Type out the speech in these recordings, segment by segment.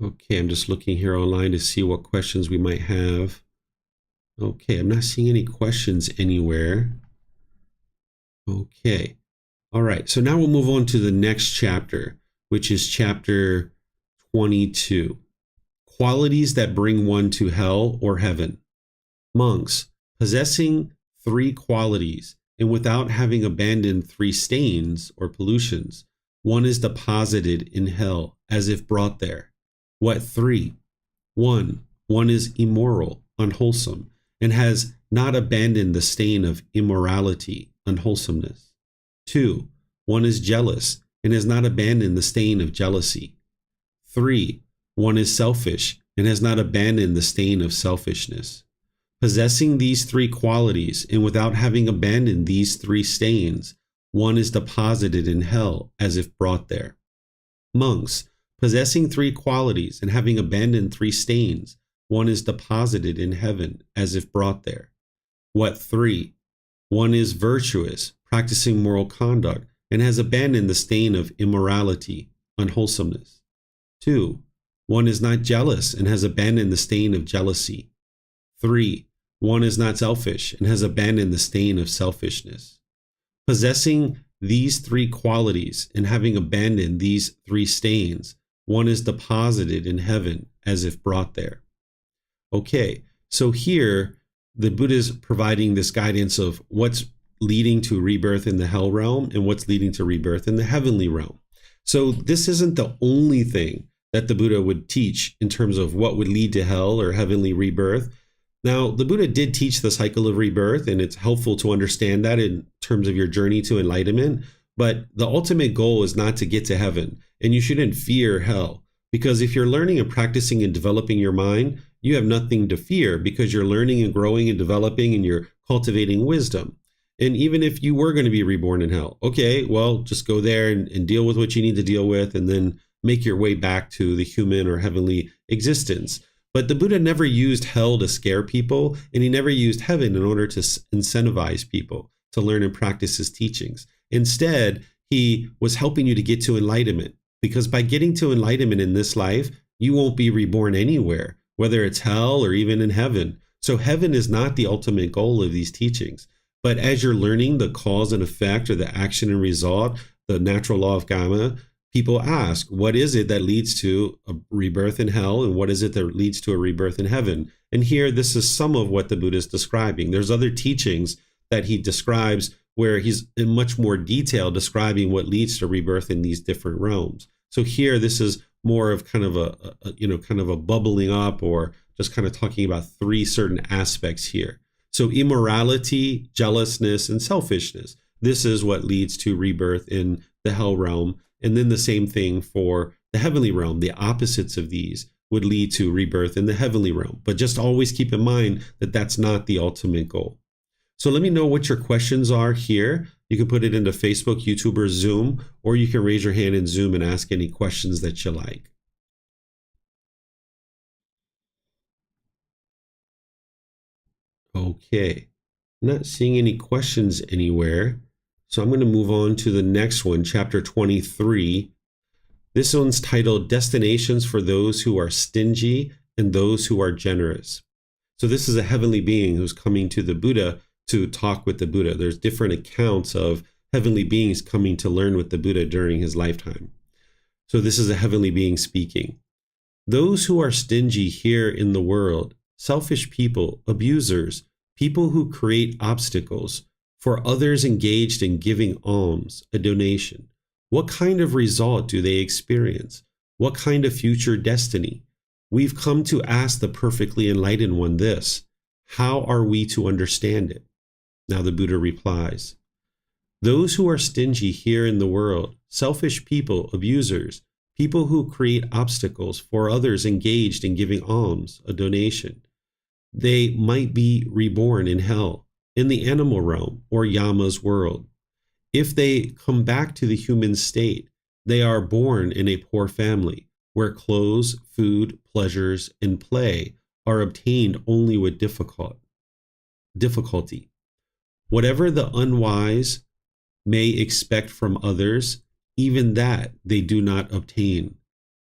Okay, I'm just looking here online to see what questions we might have. Okay, I'm not seeing any questions anywhere. Okay. All right, so now we'll move on to the next chapter, which is chapter 22. Qualities that bring one to hell or heaven. Monks, possessing three qualities and without having abandoned three stains or pollutions, one is deposited in hell as if brought there. What three? One is immoral, unwholesome, and has not abandoned the stain of immorality, unwholesomeness. 2, one is jealous and has not abandoned the stain of jealousy. 3, one is selfish and has not abandoned the stain of selfishness. Possessing these three qualities and without having abandoned these three stains, one is deposited in hell as if brought there. Monks, possessing three qualities and having abandoned three stains, one is deposited in heaven as if brought there. What three? One is virtuous, practicing moral conduct, and has abandoned the stain of immorality, unwholesomeness. 2, one is not jealous and has abandoned the stain of jealousy. 3, one is not selfish and has abandoned the stain of selfishness. Possessing these three qualities and having abandoned these three stains, one is deposited in heaven as if brought there. Okay, so here the Buddha is providing this guidance of what's leading to rebirth in the hell realm and what's leading to rebirth in the heavenly realm. So this isn't the only thing that the Buddha would teach in terms of what would lead to hell or heavenly rebirth. Now, the Buddha did teach the cycle of rebirth, and it's helpful to understand that in terms of your journey to enlightenment. But the ultimate goal is not to get to heaven, and you shouldn't fear hell. Because if you're learning and practicing and developing your mind, you have nothing to fear because you're learning and growing and developing and you're cultivating wisdom. And even if you were going to be reborn in hell, okay, well, just go there and deal with what you need to deal with and then make your way back to the human or heavenly existence. But the Buddha never used hell to scare people, and he never used heaven in order to incentivize people to learn and practice his teachings. Instead, he was helping you to get to enlightenment, because by getting to enlightenment in this life, you won't be reborn anywhere, whether it's hell or even in heaven. So heaven is not the ultimate goal of these teachings. But as you're learning the cause and effect or the action and result, the natural law of karma, people ask, what is it that leads to a rebirth in hell, and what is it that leads to a rebirth in heaven? And here, this is some of what the Buddha is describing. There's other teachings that he describes where he's in much more detail describing what leads to rebirth in these different realms. So here, this is more of kind of a bubbling up, or just kind of talking about three certain aspects here. So immorality, jealousness, and selfishness. This is what leads to rebirth in the hell realm. And then the same thing for the heavenly realm. The opposites of these would lead to rebirth in the heavenly realm. But just always keep in mind that that's not the ultimate goal. So let me know what your questions are here. You can put it into Facebook, YouTube, or Zoom, or you can raise your hand in Zoom and ask any questions that you like. Okay, not seeing any questions anywhere. So I'm going to move on to the next one, chapter 23. This one's titled Destinations for Those Who Are Stingy and Those Who Are Generous. So this is a heavenly being who's coming to the Buddha to talk with the Buddha. There's different accounts of heavenly beings coming to learn with the Buddha during his lifetime. So this is a heavenly being speaking. Those who are stingy here in the world, selfish people, abusers, people who create obstacles for others engaged in giving alms, a donation. What kind of result do they experience? What kind of future destiny? We've come to ask the perfectly enlightened one this. How are we to understand it? Now the Buddha replies, those who are stingy here in the world, selfish people, abusers, people who create obstacles for others engaged in giving alms, a donation, they might be reborn in hell, in the animal realm, or Yama's world. If they come back to the human state, they are born in a poor family, where clothes, food, pleasures, and play are obtained only with difficulty. Whatever the unwise may expect from others, even that they do not obtain.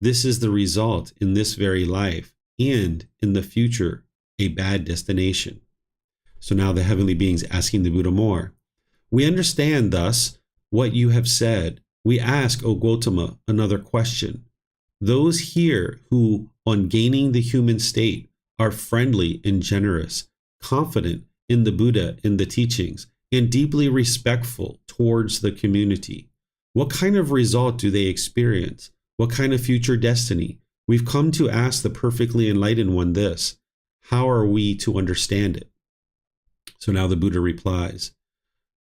This is the result in this very life and in the future, a bad destination. So now the heavenly beings asking the Buddha more. We understand thus what you have said. We ask, O Gotama, another question. Those here who, on gaining the human state, are friendly and generous, confident in the Buddha and the teachings, and deeply respectful towards the community, what kind of result do they experience? What kind of future destiny? We've come to ask the perfectly enlightened one this. How are we to understand it? So now the Buddha replies,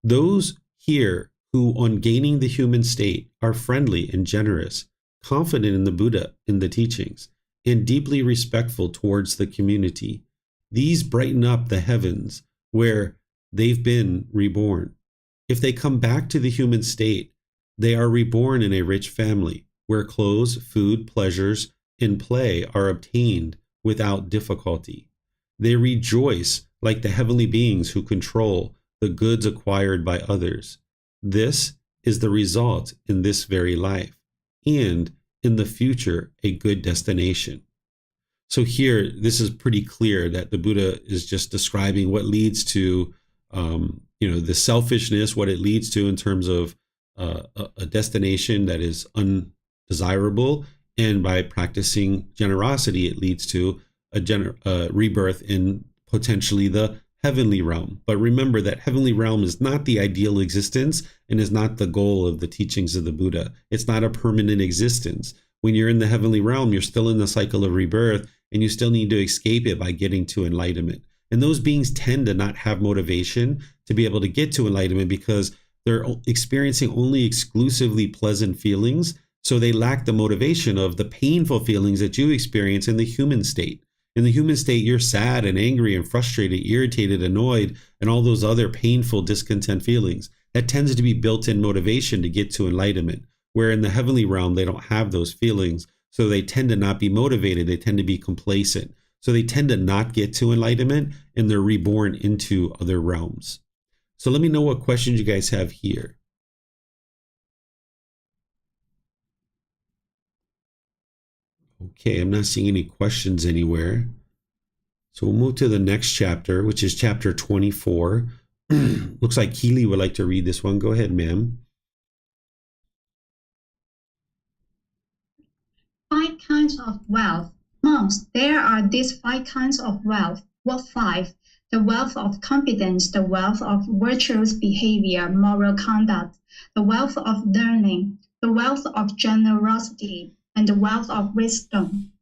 those here who, on gaining the human state, are friendly and generous, confident in the Buddha and the teachings, and deeply respectful towards the community, these brighten up the heavens where they've been reborn. If they come back to the human state, they are reborn in a rich family, where clothes, food, pleasures, and play are obtained without difficulty. They rejoice like the heavenly beings who control the goods acquired by others. This is the result in this very life, and in the future, a good destination. So here, this is pretty clear that the Buddha is just describing what leads to, the selfishness, what it leads to in terms of a destination that is undesirable, and by practicing generosity, it leads to a rebirth in potentially the heavenly realm. But remember that heavenly realm is not the ideal existence and is not the goal of the teachings of the Buddha. It's not a permanent existence. When you're in the heavenly realm, you're still in the cycle of rebirth, and you still need to escape it by getting to enlightenment. And those beings tend to not have motivation to be able to get to enlightenment because they're experiencing only exclusively pleasant feelings. So they lack the motivation of the painful feelings that you experience in the human state. In the human state, you're sad and angry and frustrated, irritated, annoyed, and all those other painful, discontent feelings. That tends to be built-in motivation to get to enlightenment, where in the heavenly realm, they don't have those feelings. So they tend to not be motivated. They tend to be complacent. So they tend to not get to enlightenment, and they're reborn into other realms. So let me know what questions you guys have here. Okay, I'm not seeing any questions anywhere. So we'll move to the next chapter, which is chapter 24. Looks like Keely would like to read this one. Go ahead, ma'am. 5 kinds of wealth. Monks, there are these 5 kinds of wealth. What 5? The wealth of confidence, the wealth of virtuous behavior, moral conduct, the wealth of learning, the wealth of generosity, and the wealth of wisdom.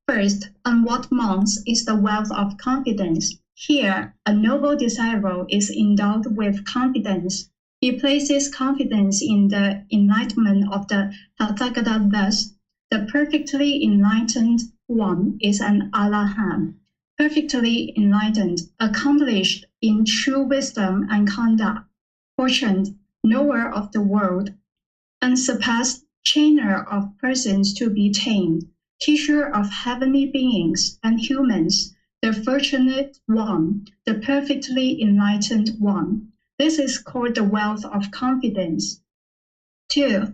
First, on what monks is the wealth of confidence? Here, a noble disciple is endowed with confidence. He places confidence in the enlightenment of the Tathagata thus. The perfectly enlightened one is an Arahant, perfectly enlightened, accomplished in true wisdom and conduct, fortunate, knower of the world, unsurpassed, chainer of persons to be tamed, teacher of heavenly beings and humans, the fortunate one, the perfectly enlightened one. This is called the wealth of confidence. 2.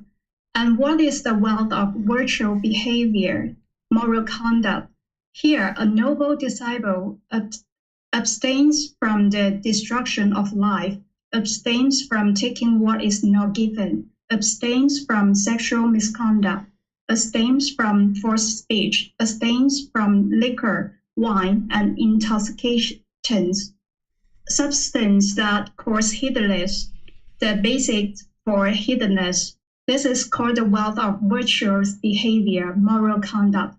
And what is the wealth of virtual behavior, moral conduct? Here, a noble disciple abstains from the destruction of life, abstains from taking what is not given, abstains from sexual misconduct, abstains from false speech, abstains from liquor, wine, and intoxicants, substance that cause heedlessness, the basics for heedlessness. This is called the wealth of virtuous behavior, moral conduct.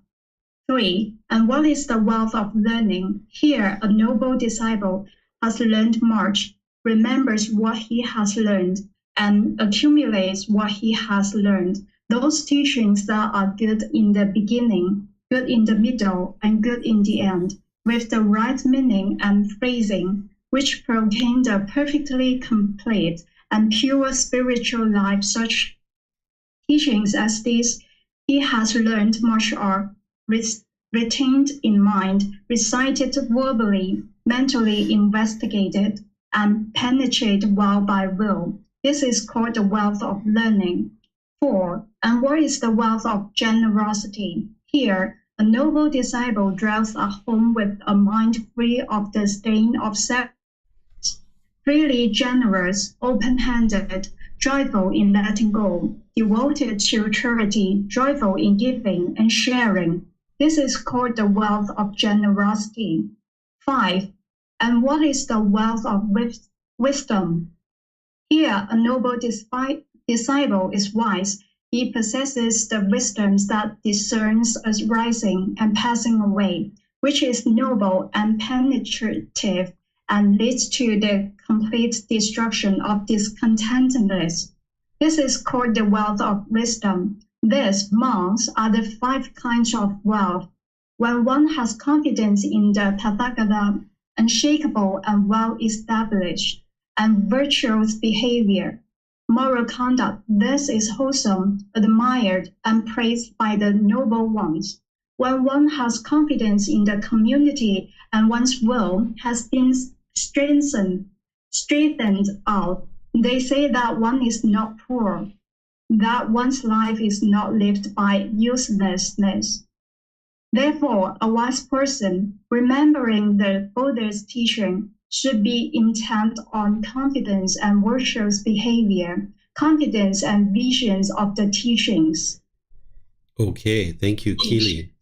3. And what is the wealth of learning? Here, a noble disciple has learned much, remembers what he has learned, and accumulates what he has learned. Those teachings that are good in the beginning, good in the middle, and good in the end, with the right meaning and phrasing, which proclaim the perfectly complete and pure spiritual life. Such teachings as these he has learned much of, retained in mind, recited verbally, mentally investigated, and penetrated well by will. This is called the wealth of learning. 4. And what is the wealth of generosity? Here, a noble disciple dwells at home with a mind free of the stain of self, freely generous, open-handed, joyful in letting go, devoted to charity, joyful in giving and sharing. This is called the wealth of generosity. 5. And what is the wealth of wisdom? Here, a noble disciple is wise. He possesses the wisdom that discerns as rising and passing away, which is noble and penetrative and leads to the complete destruction of discontentedness. This is called the wealth of wisdom. These, monks, are the 5 kinds of wealth. When one has confidence in the Tathagata, unshakable and well established, and virtuous behavior, moral conduct, this is wholesome, admired, and praised by the noble ones. When one has confidence in the community and one's will has been strengthened out, they say that one is not poor, that one's life is not lived by uselessness. Therefore, a wise person, remembering the Buddha's teaching, should be intent on confidence and virtuous behavior, confidence and visions of the teachings. Okay, thank you, Keely.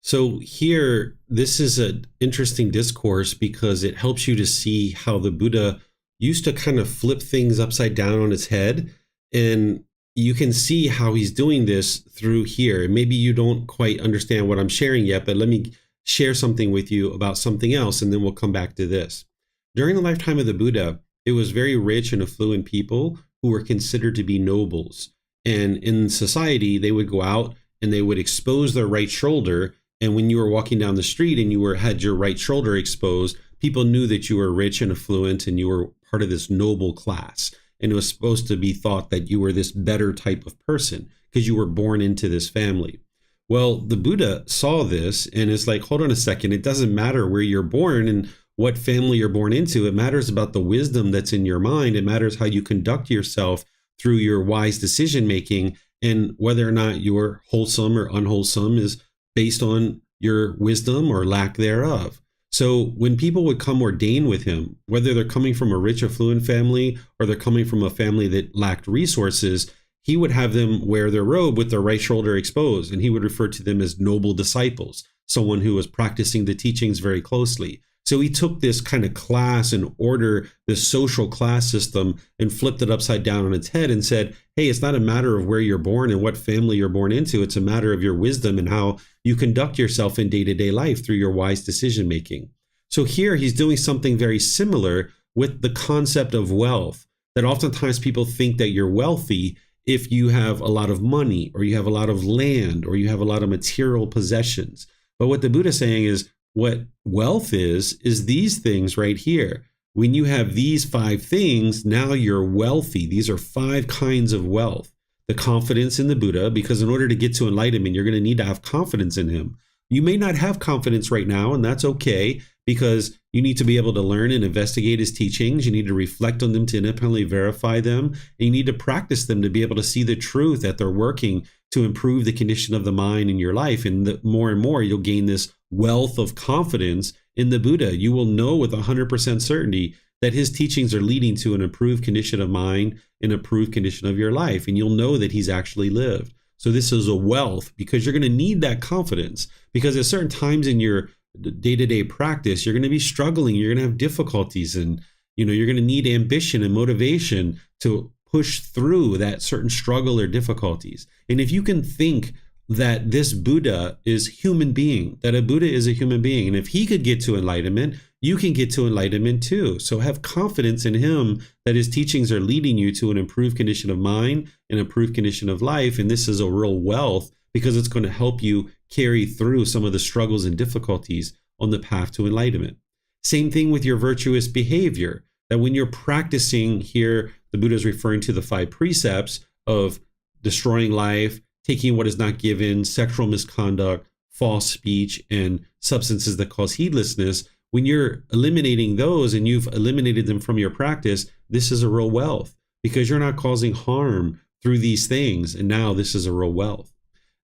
So here, this is an interesting discourse because it helps you to see how the Buddha used to kind of flip things upside down on its head. And you can see how he's doing this through here. Maybe you don't quite understand what I'm sharing yet, but let me share something with you about something else, and then we'll come back to this. During the lifetime of the Buddha, it was very rich and affluent people who were considered to be nobles. And in society, they would go out and they would expose their right shoulder. And when you were walking down the street and you had your right shoulder exposed, people knew that you were rich and affluent and you were part of this noble class. And it was supposed to be thought that you were this better type of person because you were born into this family. Well, the Buddha saw this and it's like, hold on a second. It doesn't matter where you're born and what family you're born into. It matters about the wisdom that's in your mind. It matters how you conduct yourself through your wise decision making, and whether or not you're wholesome or unwholesome is based on your wisdom or lack thereof. So when people would come ordain with him, whether they're coming from a rich affluent family or they're coming from a family that lacked resources, he would have them wear their robe with their right shoulder exposed, and he would refer to them as noble disciples, someone who was practicing the teachings very closely. So he took this kind of class and order, this social class system, and flipped it upside down on its head and said, hey, it's not a matter of where you're born and what family you're born into. It's a matter of your wisdom and how you conduct yourself in day-to-day life through your wise decision making. So here he's doing something very similar with the concept of wealth, that oftentimes people think that you're wealthy if you have a lot of money or you have a lot of land or you have a lot of material possessions. But what the Buddha is saying is, what wealth is these things right here. When you have these 5 things, now you're wealthy. These are 5 kinds of wealth. The confidence in the Buddha, because in order to get to enlightenment, you're going to need to have confidence in him. You may not have confidence right now, and that's okay, because you need to be able to learn and investigate his teachings. You need to reflect on them to independently verify them. And you need to practice them to be able to see the truth that they're working to improve the condition of the mind in your life. And the more and more you'll gain this wealth of confidence in the Buddha. You will know with 100% certainty that his teachings are leading to an improved condition of mind, an improved condition of your life. And you'll know that he's actually lived. So this is a wealth, because you're going to need that confidence, because at certain times in your day-to-day practice, you're going to be struggling, you're going to have difficulties, and you're going to need ambition and motivation to push through that certain struggle or difficulties. And if you can think that this Buddha is human being, that a Buddha is a human being, and if he could get to enlightenment, you can get to enlightenment too. So have confidence in him that his teachings are leading you to an improved condition of mind, an improved condition of life. And this is a real wealth, because it's going to help you carry through some of the struggles and difficulties on the path to enlightenment. Same thing with your virtuous behavior, that when you're practicing here, the Buddha is referring to the 5 precepts of destroying life, taking what is not given, sexual misconduct, false speech, and substances that cause heedlessness. When you're eliminating those and you've eliminated them from your practice, this is a real wealth, because you're not causing harm through these things. And now this is a real wealth.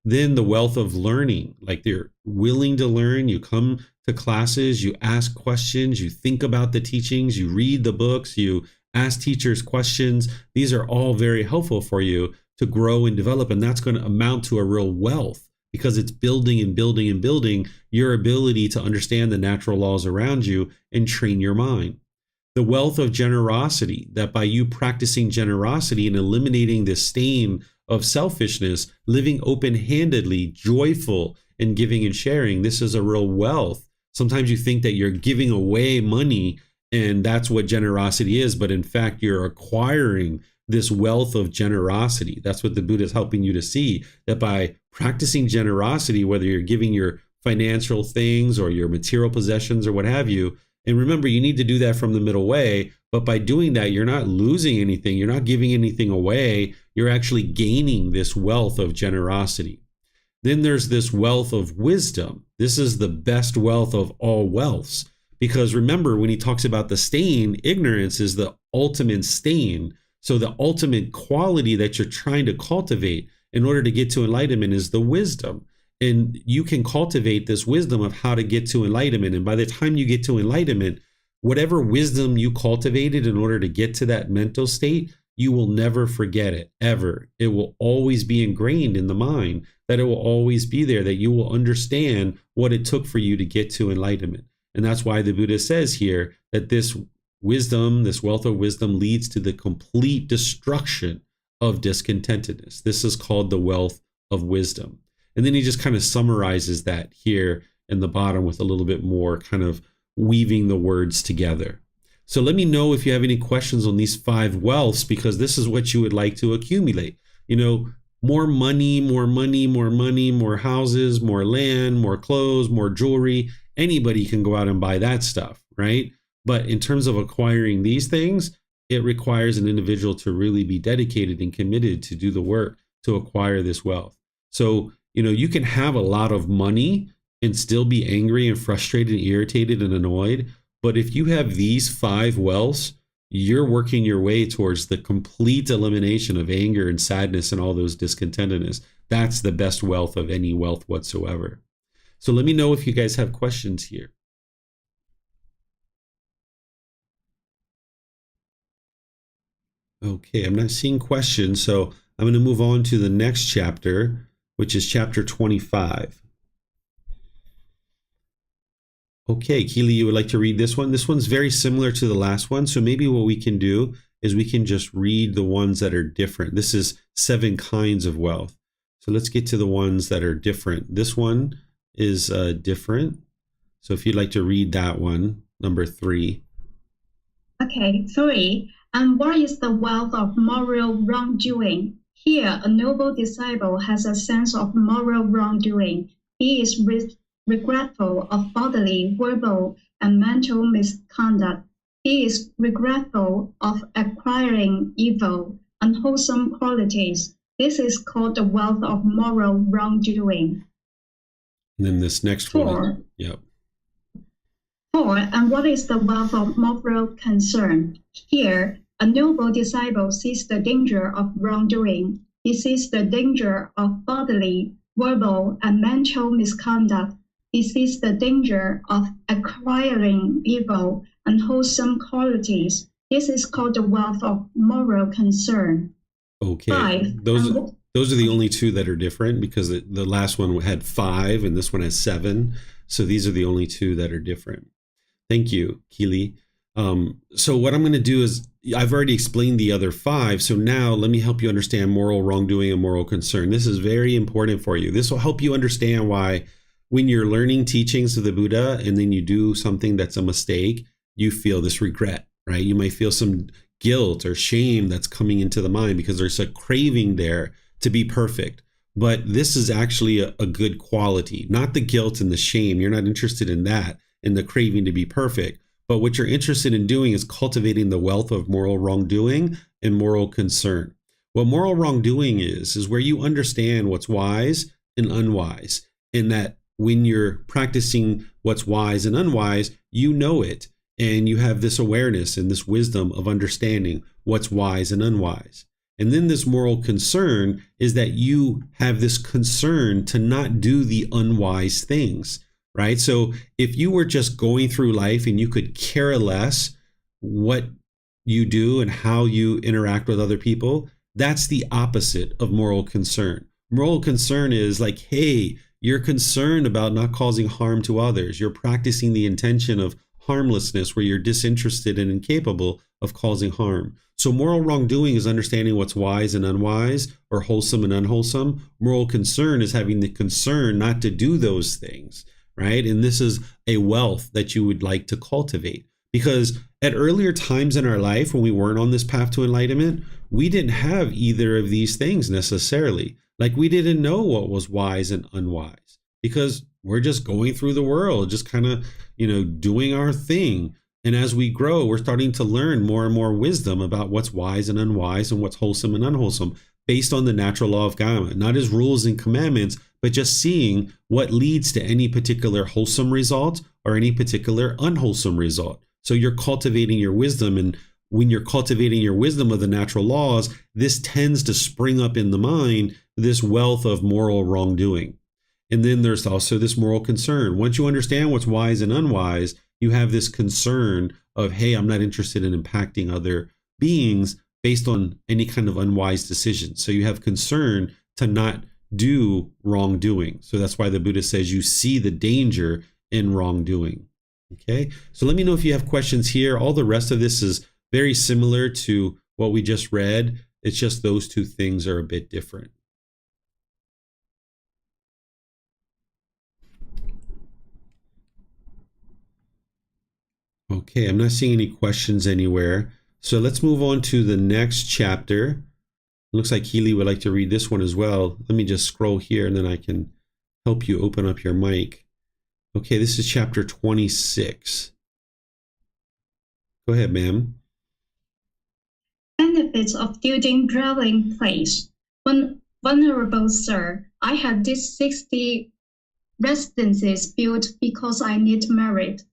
Then the wealth of learning, like they're willing to learn. You come to classes, you ask questions, you think about the teachings, you read the books, you ask teachers questions. These are all very helpful for you to grow and develop. And that's going to amount to a real wealth, because it's building and building and building your ability to understand the natural laws around you and train your mind. The wealth of generosity, that by you practicing generosity and eliminating this stain of selfishness, living open-handedly, joyful in giving and sharing, this is a real wealth. Sometimes you think that you're giving away money and that's what generosity is, but in fact, you're acquiring this wealth of generosity. That's what the Buddha is helping you to see, that by practicing generosity, whether you're giving your financial things or your material possessions or what have you, and remember, you need to do that from the middle way, but by doing that, you're not losing anything. You're not giving anything away. You're actually gaining this wealth of generosity. Then there's this wealth of wisdom. This is the best wealth of all wealths. Because remember, when he talks about the stain, ignorance is the ultimate stain. So the ultimate quality that you're trying to cultivate in order to get to enlightenment is the wisdom. And you can cultivate this wisdom of how to get to enlightenment. And by the time you get to enlightenment, whatever wisdom you cultivated in order to get to that mental state, you will never forget it, ever. It will always be ingrained in the mind, that it will always be there, that you will understand what it took for you to get to enlightenment. And that's why the Buddha says here that this wisdom, this wealth of wisdom, leads to the complete destruction of discontentedness. This is called the wealth of wisdom. And then he just kind of summarizes that here in the bottom with a little bit more kind of weaving the words together. So let me know if you have any questions on these 5 wealths, because this is what you would like to accumulate. You know, more money, more money, more money, more houses, more land, more clothes, more jewelry. Anybody can go out and buy that stuff, right? But in terms of acquiring these things, it requires an individual to really be dedicated and committed to do the work to acquire this wealth. So, you know, you can have a lot of money and still be angry and frustrated and irritated and annoyed. But if you have these 5 wealths, you're working your way towards the complete elimination of anger and sadness and all those discontentedness. That's the best wealth of any wealth whatsoever. So let me know if you guys have questions here. Okay, I'm not seeing questions, so I'm going to move on to the next chapter, which is chapter 25. Okay, Keely, you would like to read this one? This one's very similar to the last one, so maybe what we can do is we can just read the ones that are different. This is 7 kinds of wealth. So let's get to the ones that are different. This one is different. So if you'd like to read that one, number 3. Okay, 3. And what is the wealth of moral wrongdoing? Here, a noble disciple has a sense of moral wrongdoing. He is regretful of bodily, verbal, and mental misconduct. He is regretful of acquiring evil, unwholesome qualities. This is called the wealth of moral wrongdoing. And then this next 4. one. Yep. 4. And what is the wealth of moral concern? Here, a noble disciple sees the danger of wrongdoing. He sees the danger of bodily, verbal, and mental misconduct. He sees the danger of acquiring evil, unwholesome qualities. This is called the wealth of moral concern. Okay. 5. Those are the only 2 that are different, because the last one had 5 and this one has 7. So these are the only 2 that are different. Thank you, Keely. So what I'm going to do is, I've already explained the other 5. So now let me help you understand moral wrongdoing and moral concern. This is very important for you. This will help you understand why when you're learning teachings of the Buddha and then you do something that's a mistake, you feel this regret, right? You might feel some guilt or shame that's coming into the mind because there's a craving there to be perfect. But this is actually a good quality, not the guilt and the shame. You're not interested in that, in the craving to be perfect. But what you're interested in doing is cultivating the wealth of moral wrongdoing and moral concern. What moral wrongdoing is where you understand what's wise and unwise, and that when you're practicing what's wise and unwise, you know it, and you have this awareness and this wisdom of understanding what's wise and unwise. And then this moral concern is that you have this concern to not do the unwise things, right? So if you were just going through life and you could care less what you do and how you interact with other people, that's the opposite of moral concern. Moral concern is like, hey, you're concerned about not causing harm to others. You're practicing the intention of harmlessness where you're disinterested and incapable of causing harm. So moral wrongdoing is understanding what's wise and unwise, or wholesome and unwholesome. Moral concern is having the concern not to do those things, right? And this is a wealth that you would like to cultivate. Because at earlier times in our life, when we weren't on this path to enlightenment, we didn't have either of these things necessarily. Like we didn't know what was wise and unwise because we're just going through the world, just kind of, doing our thing. And as we grow, we're starting to learn more and more wisdom about what's wise and unwise and what's wholesome and unwholesome based on the natural law of Gotama, not as rules and commandments, but just seeing what leads to any particular wholesome result or any particular unwholesome result. So you're cultivating your wisdom, and when you're cultivating your wisdom of the natural laws, this tends to spring up in the mind, this wealth of moral wrongdoing. And then there's also this moral concern. Once you understand what's wise and unwise, you have this concern of, hey, I'm not interested in impacting other beings based on any kind of unwise decisions. So you have concern to not do wrongdoing. So that's why the Buddha says you see the danger in wrongdoing. Okay, so let me know if you have questions here. All the rest of this is very similar to what we just read. It's just those two things are a bit different. Okay, I'm not seeing any questions anywhere. So let's move on to the next chapter. Looks like Healy would like to read this one as well. Let me just scroll here and then I can help you open up your mic. Okay, this is chapter 26. Go ahead, ma'am. Benefits of building dwelling place. Venerable Sir, I had these 60 residences built because I need merit,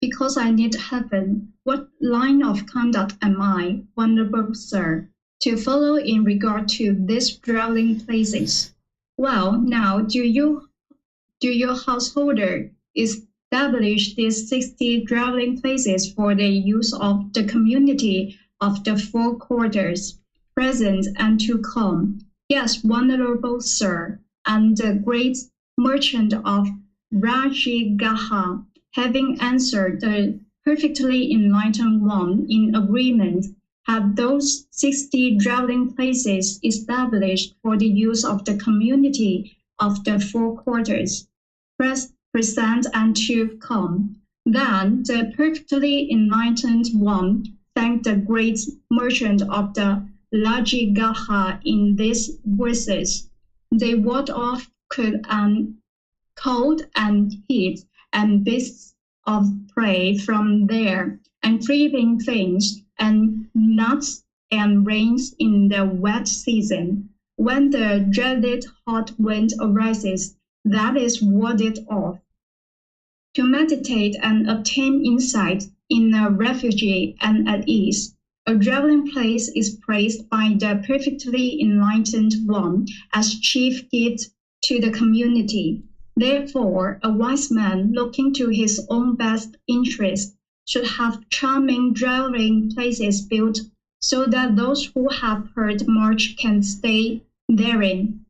because I need heaven. What line of conduct am I, Venerable Sir, to follow in regard to these dwelling places? Well, now, do your householder establish these 60 dwelling places for the use of the community of the four quarters, present and to come? Yes, Venerable Sir, and the great merchant of Rajagaha, having answered the perfectly enlightened one in agreement, have those 60 dwelling places established for the use of the community of the four quarters, present and to come. Then the perfectly enlightened one thanked the great merchant of the Rajagaha in these verses. They ward off cold and heat and beasts of prey from there, and creeping things, and nuts and rains in the wet season. When the dreaded hot wind arises, that is warded off. To meditate and obtain insight in a refuge and at ease, a dwelling place is praised by the perfectly enlightened one as chief gift to the community. Therefore, a wise man looking to his own best interest should have charming dwelling places built so that those who have heard much can stay therein.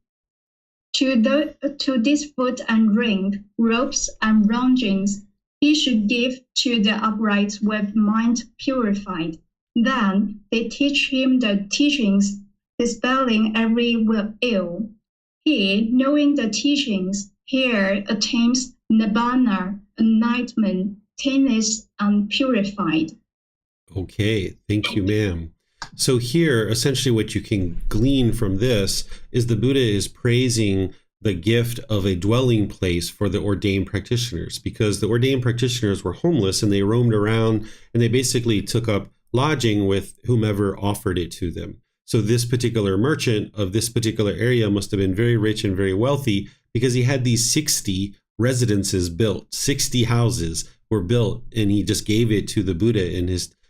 To this food and drink, robes and lodgings, he should give to the upright with mind purified. Then they teach him the teachings, dispelling every ill. He, knowing the teachings, here attains nibbana, enlightenment, taintless and purified. Okay, thank you, ma'am. So here, essentially what you can glean from this is the Buddha is praising the gift of a dwelling place for the ordained practitioners, because the ordained practitioners were homeless and they roamed around and they basically took up lodging with whomever offered it to them. So this particular merchant of this particular area must have been very rich and very wealthy because he had these 60 residences built, 60 houses were built, and he just gave it to the Buddha and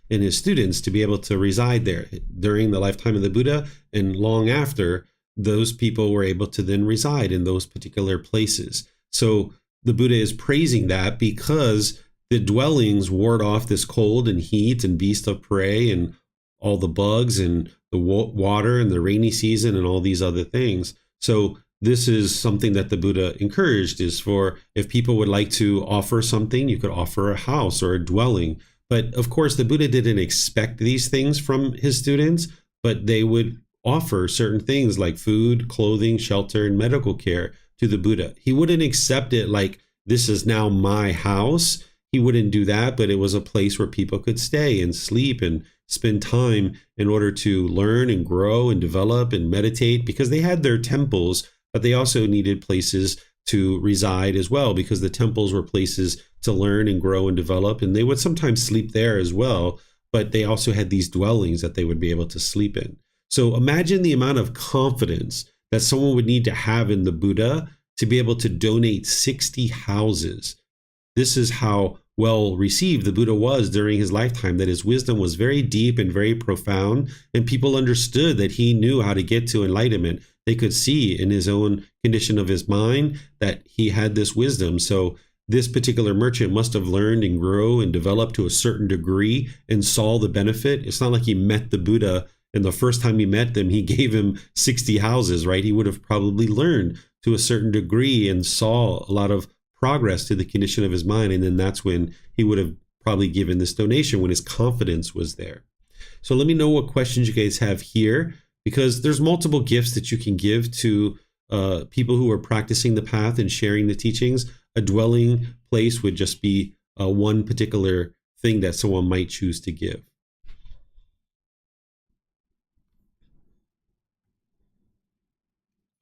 and his students to be able to reside there during the lifetime of the Buddha, and long after, those people were able to then reside in those particular places. So the Buddha is praising that because the dwellings ward off this cold and heat and beast of prey and all the bugs and the water and the rainy season and all these other things. So this is something that the Buddha encouraged, is for if people would like to offer something, you could offer a house or a dwelling. But of course, the Buddha didn't expect these things from his students, but they would offer certain things like food, clothing, shelter, and medical care to the Buddha. He wouldn't accept it like, this is now my house. He wouldn't do that, but it was a place where people could stay and sleep and spend time in order to learn and grow and develop and meditate, because they had their temples, but they also needed places to reside as well, because the temples were places to learn and grow and develop, and they would sometimes sleep there as well, but they also had these dwellings that they would be able to sleep in. So imagine the amount of confidence that someone would need to have in the Buddha to be able to donate 60 houses. This is how well received the Buddha was during his lifetime, that his wisdom was very deep and very profound, and people understood that he knew how to get to enlightenment. They could see in his own condition of his mind that he had this wisdom. So this particular merchant must have learned and grew and developed to a certain degree and saw the benefit. It's not like he met the Buddha and the first time he met them, he gave him 60 houses, right? He would have probably learned to a certain degree and saw a lot of progress to the condition of his mind. And then that's when he would have probably given this donation, when his confidence was there. So let me know what questions you guys have here, because there's multiple gifts that you can give to people who are practicing the path and sharing the teachings. A dwelling place would just be one particular thing that someone might choose to give.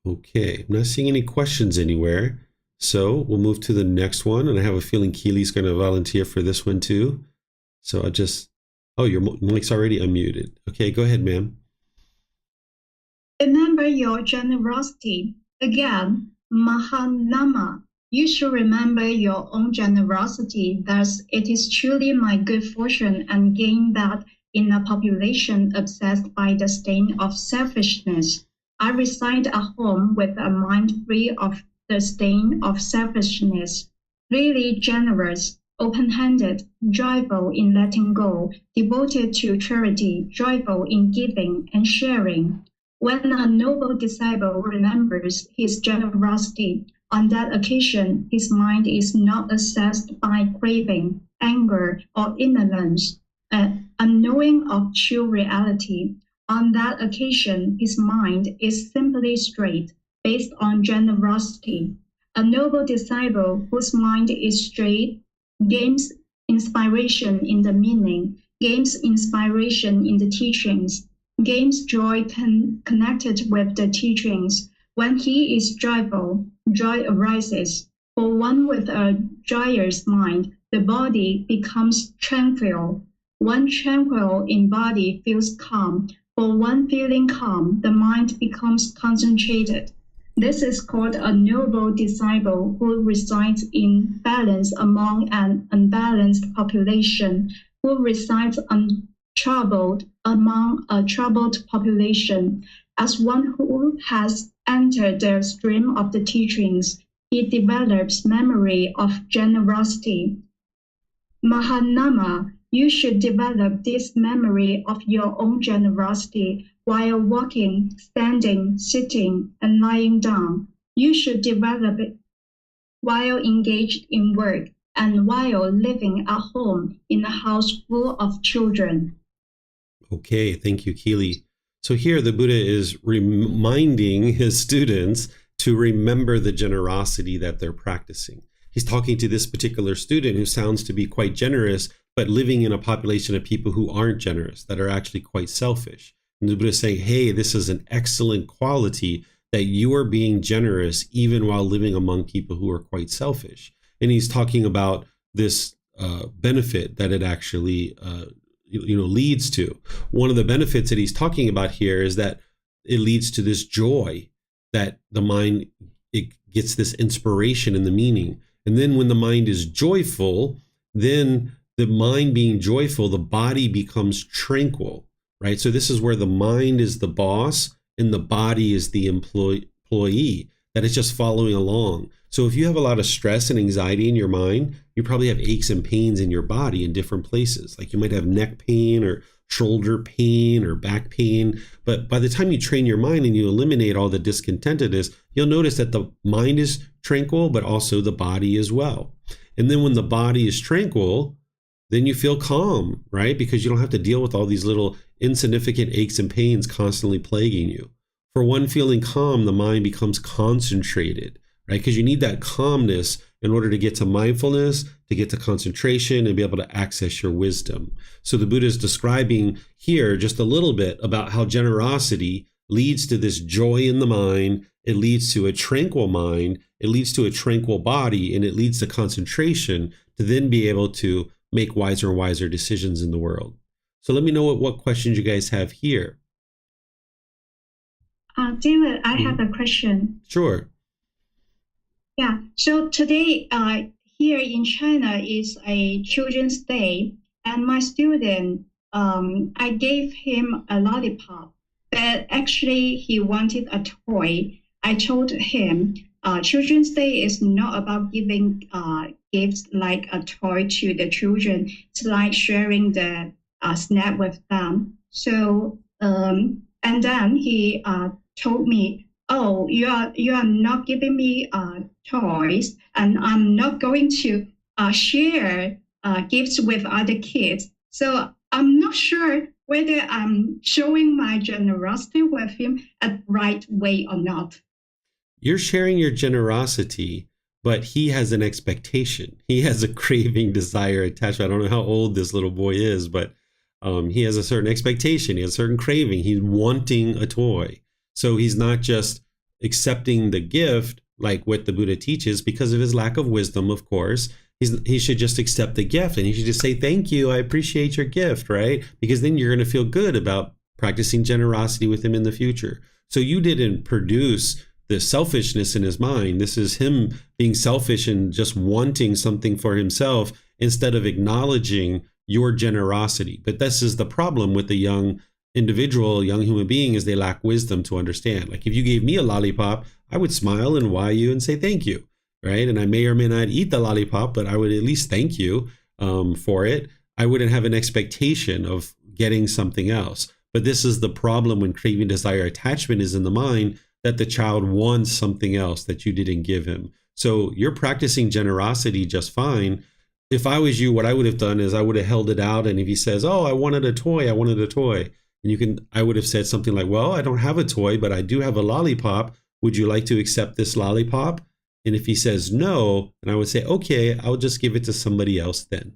Okay, I'm not seeing any questions anywhere. So we'll move to the next one. And I have a feeling Keely's going to volunteer for this one too. So I just, oh, your mic's already unmuted. Okay, go ahead, ma'am. Remember your generosity. Again, Mahanama. You should remember your own generosity. Thus, it is truly my good fortune and gain that in a population obsessed by the stain of selfishness, I reside at home with a mind free of the stain of selfishness, really generous, open-handed, joyful in letting go, devoted to charity, joyful in giving and sharing. When a noble disciple remembers his generosity, on that occasion his mind is not obsessed by craving, anger, or indolence, unknowing of true reality. On that occasion, his mind is simply straight, based on generosity. A noble disciple whose mind is straight gains inspiration in the meaning, gains inspiration in the teachings, gains joy connected with the teachings. When he is joyful, joy arises. For one with a joyous mind, the body becomes tranquil. One tranquil in body feels calm. For one feeling calm, the mind becomes concentrated. This is called a noble disciple who resides in balance among an unbalanced population, who resides untroubled among a troubled population. As one who has entered the stream of the teachings, he develops memory of generosity. Mahanama, you should develop this memory of your own generosity while walking, standing, sitting, and lying down. You should develop it while engaged in work and while living at home in a house full of children. Okay, thank you, Keely. So here the Buddha is reminding his students to remember the generosity that they're practicing. He's talking to this particular student who sounds to be quite generous, but living in a population of people who aren't generous, that are actually quite selfish. And the Buddha is saying, hey, this is an excellent quality, that you are being generous even while living among people who are quite selfish. And he's talking about this benefit that it actually leads to. One of the benefits that he's talking about here is that it leads to this joy, that the mind, it gets this inspiration in the meaning. And then when the mind is joyful, then the mind being joyful, the body becomes tranquil, right? So this is where the mind is the boss and the body is the employee that is just following along. So if you have a lot of stress and anxiety in your mind, you probably have aches and pains in your body in different places. Like you might have neck pain or shoulder pain or back pain. But by the time you train your mind and you eliminate all the discontentedness, you'll notice that the mind is tranquil, but also the body as well. And then when the body is tranquil, then you feel calm, right? Because you don't have to deal with all these little insignificant aches and pains constantly plaguing you. For one feeling calm, the mind becomes concentrated, right? Because you need that calmness in order to get to mindfulness, to get to concentration, and be able to access your wisdom. So the Buddha is describing here just a little bit about how generosity leads to this joy in the mind. It leads to a tranquil mind. It leads to a tranquil body, and it leads to concentration to then be able to make wiser and wiser decisions in the world. So let me know what questions you guys have here. David, I have a question. Sure. Yeah. So today, here in China is a Children's Day, and my student, I gave him a lollipop, but actually he wanted a toy. I told him, Children's Day is not about giving gifts like a toy to the children. It's like sharing the snack with them. So, and then he told me, "Oh, you are not giving me toys, and I'm not going to share gifts with other kids." So I'm not sure whether I'm showing my generosity with him a right way or not. You're sharing your generosity, but he has an expectation. He has a craving, desire, attachment. I don't know how old this little boy is, but he has a certain expectation. He has a certain craving. He's wanting a toy. So he's not just accepting the gift like what the Buddha teaches because of his lack of wisdom, of course. He should just accept the gift, and he should just say, "Thank you, I appreciate your gift," right? Because then you're going to feel good about practicing generosity with him in the future. So you didn't produce the selfishness in his mind. This is him being selfish and just wanting something for himself instead of acknowledging your generosity. But this is the problem with the young individual, young human being, is they lack wisdom to understand. Like if you gave me a lollipop, I would smile and why you and say thank you, right? And I may or may not eat the lollipop, but I would at least thank you for it. I wouldn't have an expectation of getting something else. But this is the problem when craving, desire, attachment is in the mind, that the child wants something else that you didn't give him. So you're practicing generosity just fine. If I was you, what I would have done is I would have held it out. And if he says, "Oh, I wanted a toy," and I would have said something like, "Well, I don't have a toy, but I do have a lollipop. Would you like to accept this lollipop?" And if he says no, and I would say, "Okay, I'll just give it to somebody else then,"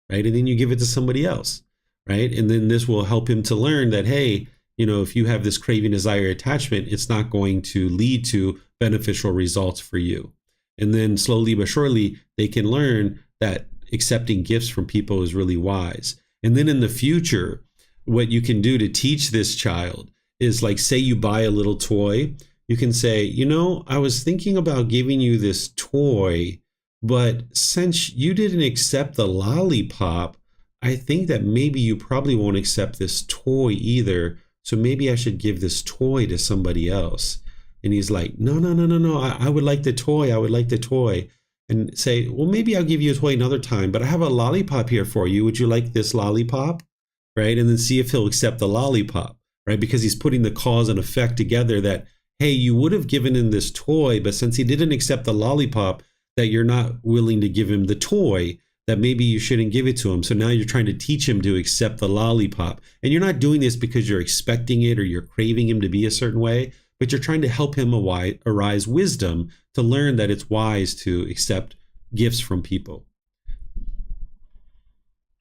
right? And then you give it to somebody else, right? And then this will help him to learn that, hey, if you have this craving, desire, attachment, it's not going to lead to beneficial results for you. And then slowly but surely, they can learn that accepting gifts from people is really wise. And then in the future, what you can do to teach this child is, like, say you buy a little toy, you can say, I was thinking about giving you this toy, but since you didn't accept the lollipop, I think that maybe you probably won't accept this toy either. So maybe I should give this toy to somebody else. And he's like, no, I would like the toy. I would like the toy. And say, well, maybe I'll give you a toy another time, but I have a lollipop here for you. Would you like this lollipop? Right? And then see if he'll accept the lollipop, right? Because he's putting the cause and effect together that, hey, you would have given him this toy, but since he didn't accept the lollipop, that you're not willing to give him the toy, that maybe you shouldn't give it to him. So now you're trying to teach him to accept the lollipop. And you're not doing this because you're expecting it or you're craving him to be a certain way, but you're trying to help him arise wisdom to learn that it's wise to accept gifts from people.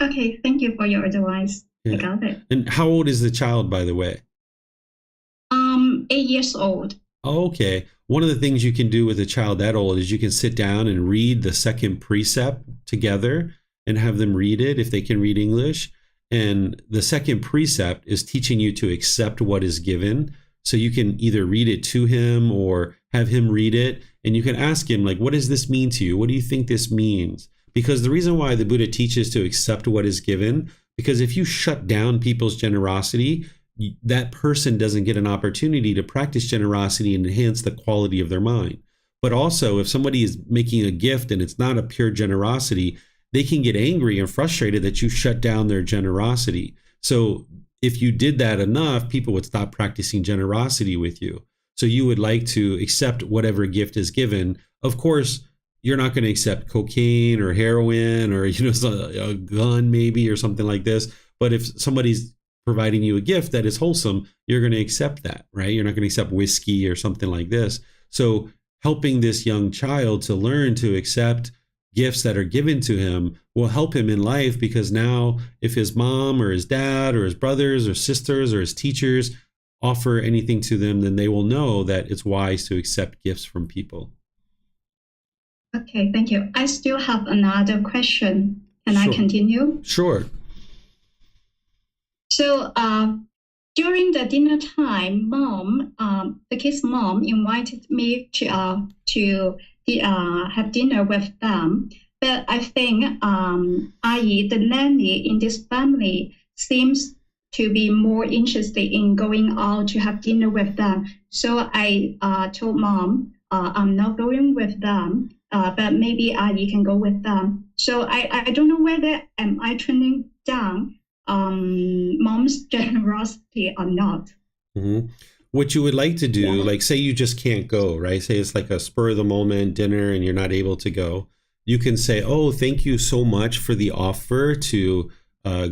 Okay, thank you for your advice. Yeah. I got it. And how old is the child, by the way? 8 years old. Okay. One of the things you can do with a child that old is you can sit down and read the second precept together and have them read it if they can read English. And the second precept is teaching you to accept what is given. So you can either read it to him or have him read it. And you can ask him, like, what does this mean to you? What do you think this means? Because the reason why the Buddha teaches to accept what is given, because if you shut down people's generosity, that person doesn't get an opportunity to practice generosity and enhance the quality of their mind. But also, if somebody is making a gift and it's not a pure generosity, they can get angry and frustrated that you shut down their generosity. So if you did that enough, people would stop practicing generosity with you. So you would like to accept whatever gift is given. Of course, you're not going to accept cocaine or heroin or a gun maybe or something like this. But if somebody's providing you a gift that is wholesome, you're going to accept that, right? You're not going to accept whiskey or something like this. So helping this young child to learn to accept gifts that are given to him will help him in life, because now if his mom or his dad or his brothers or sisters or his teachers offer anything to them, then they will know that it's wise to accept gifts from people. Okay, thank you. I still have another question. Can I continue? Sure. So during the dinner time, the kid's mom invited me to have dinner with them. But I think Ayi, the nanny in this family, seems to be more interested in going out to have dinner with them. So I told mom, I'm not going with them, but maybe Ayi can go with them. So I don't know whether am I turning down mom's generosity or not. Mm-hmm. What you would like to do, like say you just can't go, right? Say it's like a spur of the moment dinner and you're not able to go. You can say, oh, thank you so much for the offer to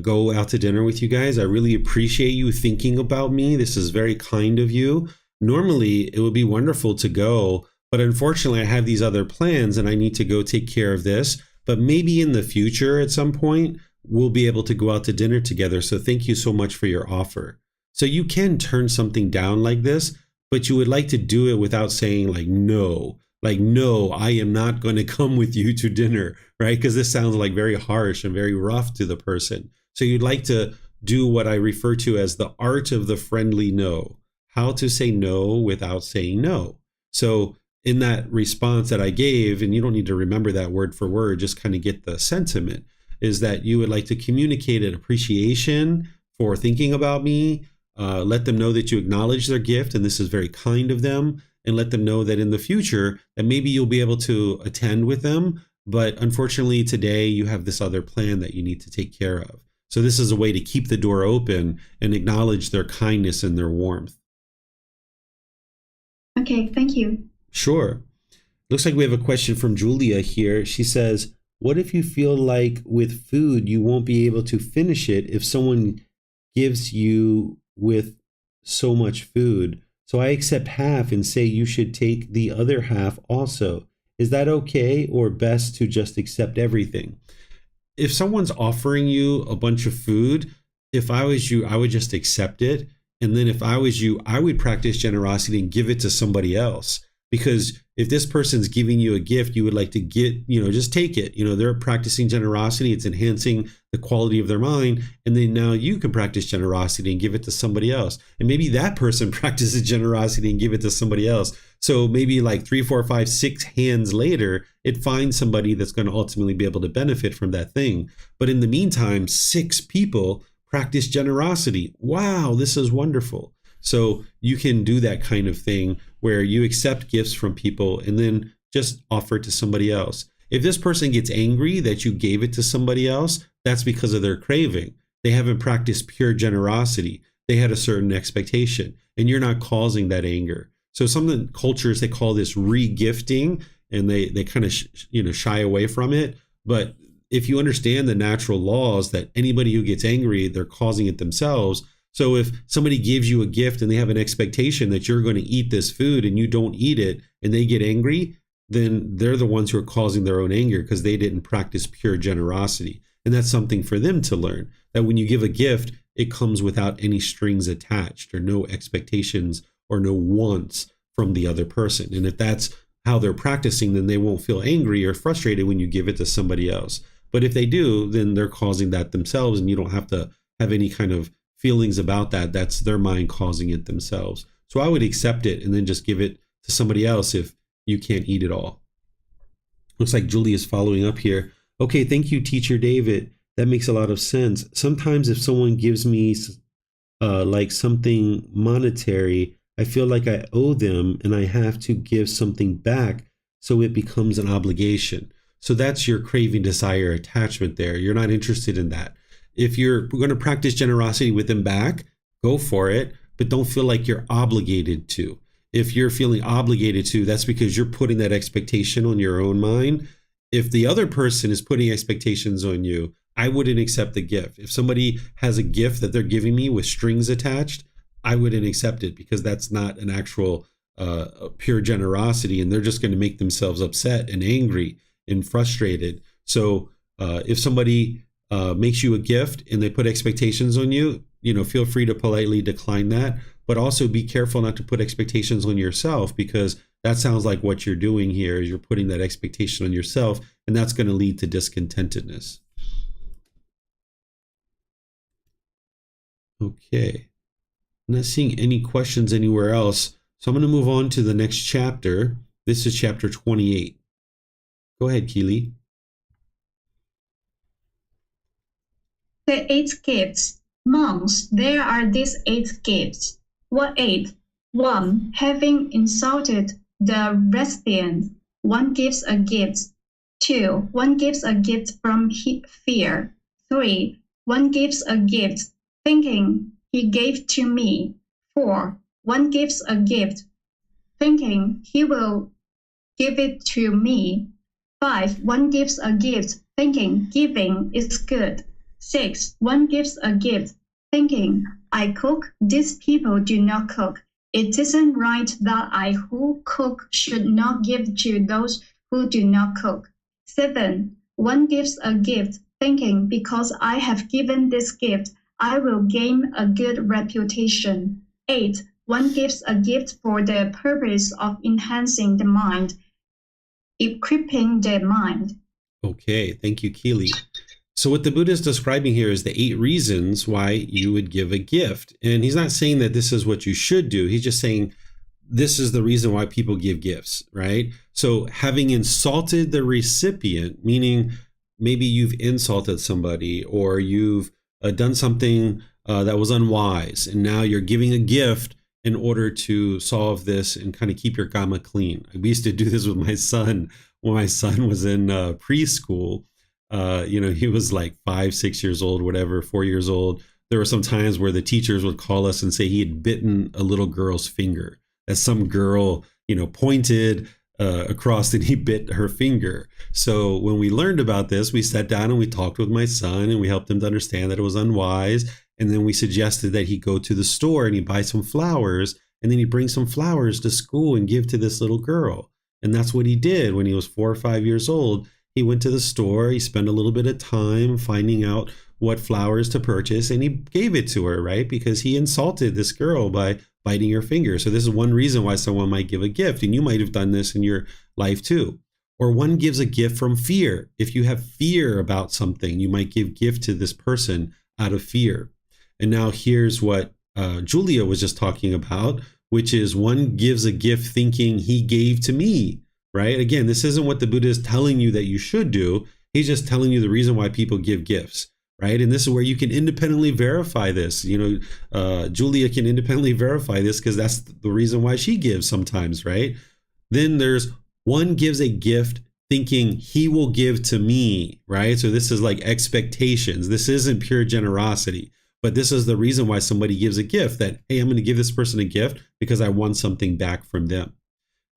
go out to dinner with you guys. I really appreciate you thinking about me. This is very kind of you. Normally, it would be wonderful to go, but unfortunately, I have these other plans and I need to go take care of this. But maybe in the future at some point, we'll be able to go out to dinner together. So thank you so much for your offer. So you can turn something down like this, but you would like to do it without saying no, I am not going to come with you to dinner, right? Because this sounds like very harsh and very rough to the person. So you'd like to do what I refer to as the art of the friendly no, how to say no without saying no. So in that response that I gave, and you don't need to remember that word for word, just kind of get the sentiment, is that you would like to communicate an appreciation for thinking about me, let them know that you acknowledge their gift and this is very kind of them, and let them know that in the future that maybe you'll be able to attend with them, but unfortunately today you have this other plan that you need to take care of. So this is a way to keep the door open and acknowledge their kindness and their warmth. Okay, thank you. Sure. Looks like we have a question from Julia here. She says, what if you feel like with food you won't be able to finish it if someone gives you with so much food? So I accept half and say you should take the other half also. Is that okay, or best to just accept everything? If someone's offering you a bunch of food, if I was you, I would just accept it. And then if I was you, I would practice generosity and give it to somebody else. Because if this person's giving you a gift, you would like to get, just take it. They're practicing generosity. It's enhancing the quality of their mind. And then now you can practice generosity and give it to somebody else. And maybe that person practices generosity and give it to somebody else. So maybe like 3, 4, 5, 6 hands later, it finds somebody that's going to ultimately be able to benefit from that thing. But in the meantime, 6 people practice generosity. Wow, this is wonderful. So you can do that kind of thing where you accept gifts from people and then just offer it to somebody else. If this person gets angry that you gave it to somebody else, that's because of their craving. They haven't practiced pure generosity. They had a certain expectation, and you're not causing that anger. So some cultures, they call this re-gifting, and they kind of shy away from it. But if you understand the natural laws that anybody who gets angry, they're causing it themselves. So if somebody gives you a gift and they have an expectation that you're going to eat this food and you don't eat it and they get angry, then they're the ones who are causing their own anger because they didn't practice pure generosity. And that's something for them to learn, that when you give a gift, it comes without any strings attached or no expectations or no wants from the other person. And if that's how they're practicing, then they won't feel angry or frustrated when you give it to somebody else. But if they do, then they're causing that themselves, and you don't have to have any kind of feelings about that. That's their mind causing it themselves. So I would accept it and then just give it to somebody else if you can't eat it all. Looks like Julie is following up here. Okay, thank you, Teacher David. That makes a lot of sense. Sometimes if someone gives me like something monetary, I feel like I owe them and I have to give something back. So it becomes an obligation. So that's your craving, desire, attachment there. You're not interested in that. If you're going to practice generosity with them back, go for it, but don't feel like you're obligated to. If you're feeling obligated to, that's because you're putting that expectation on your own mind. If the other person is putting expectations on you, I wouldn't accept the gift. If somebody has a gift that they're giving me with strings attached, I wouldn't accept it because that's not an actual pure generosity, and they're just going to make themselves upset and angry and frustrated. So if somebody makes you a gift and they put expectations on you, feel free to politely decline that, but also be careful not to put expectations on yourself, because that sounds like what you're doing here is you're putting that expectation on yourself, and that's going to lead to discontentedness. Okay, I'm not seeing any questions anywhere else, so I'm going to move on to the next chapter. This is chapter 28. Go ahead, Keely. The 8 gifts. Monks, there are these 8 gifts. What 8? 1. Having insulted the recipient, one gives a gift. 2. One gives a gift from fear. 3. One gives a gift, thinking he gave to me. 4. One gives a gift, thinking he will give it to me. 5. One gives a gift, thinking giving is good. 6. One gives a gift, thinking, I cook, these people do not cook. It isn't right that I who cook should not give to those who do not cook. 7. One gives a gift, thinking, because I have given this gift, I will gain a good reputation. 8. One gives a gift for the purpose of enhancing the mind, equipping the mind. Okay, thank you, Keely. So what the Buddha is describing here is the 8 reasons why you would give a gift. And he's not saying that this is what you should do. He's just saying this is the reason why people give gifts, right? So having insulted the recipient, meaning maybe you've insulted somebody or you've done something that was unwise, and now you're giving a gift in order to solve this and kind of keep your karma clean. We used to do this with my son when my son was in preschool. He was like 5, 6 years old, whatever, 4 years old. There were some times where the teachers would call us and say he had bitten a little girl's finger, that some girl, pointed across and he bit her finger. So when we learned about this, we sat down and we talked with my son and we helped him to understand that it was unwise. And then we suggested that he go to the store and he buy some flowers, and then he bring some flowers to school and give to this little girl. And that's what he did when he was 4 or 5 years old. He went to the store, he spent a little bit of time finding out what flowers to purchase, and he gave it to her, right? Because he insulted this girl by biting her finger. So this is one reason why someone might give a gift, and you might have done this in your life too. Or one gives a gift from fear. If you have fear about something, you might give gift to this person out of fear. And now here's what Julia was just talking about, which is one gives a gift thinking he gave to me. Right? Again, this isn't what the Buddha is telling you that you should do. He's just telling you the reason why people give gifts, right? And this is where you can independently verify this. Julia can independently verify this because that's the reason why she gives sometimes, right? Then there's one gives a gift thinking he will give to me, right? So this is like expectations. This isn't pure generosity, but this is the reason why somebody gives a gift, that, hey, I'm going to give this person a gift because I want something back from them.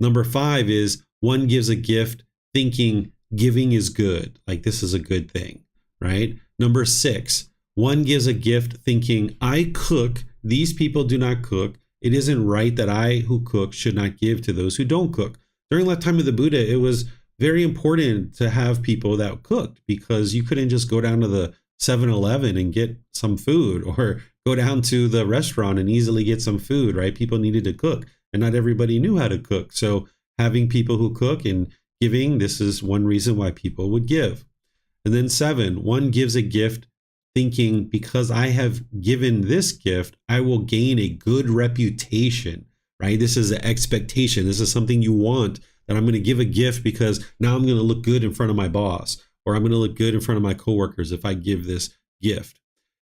Number 5 is one gives a gift thinking giving is good, like this is a good thing, right? Number 6, one gives a gift thinking I cook, these people do not cook. It isn't right that I who cook should not give to those who don't cook. During the time of the Buddha, it was very important to have people that cooked, because you couldn't just go down to the 7-Eleven and get some food, or go down to the restaurant and easily get some food, right? People needed to cook, and not everybody knew how to cook. So having people who cook and giving, this is one reason why people would give. And then 7, one gives a gift thinking because I have given this gift, I will gain a good reputation, right? This is an expectation. This is something you want, that I'm going to give a gift because now I'm going to look good in front of my boss, or I'm going to look good in front of my coworkers if I give this gift.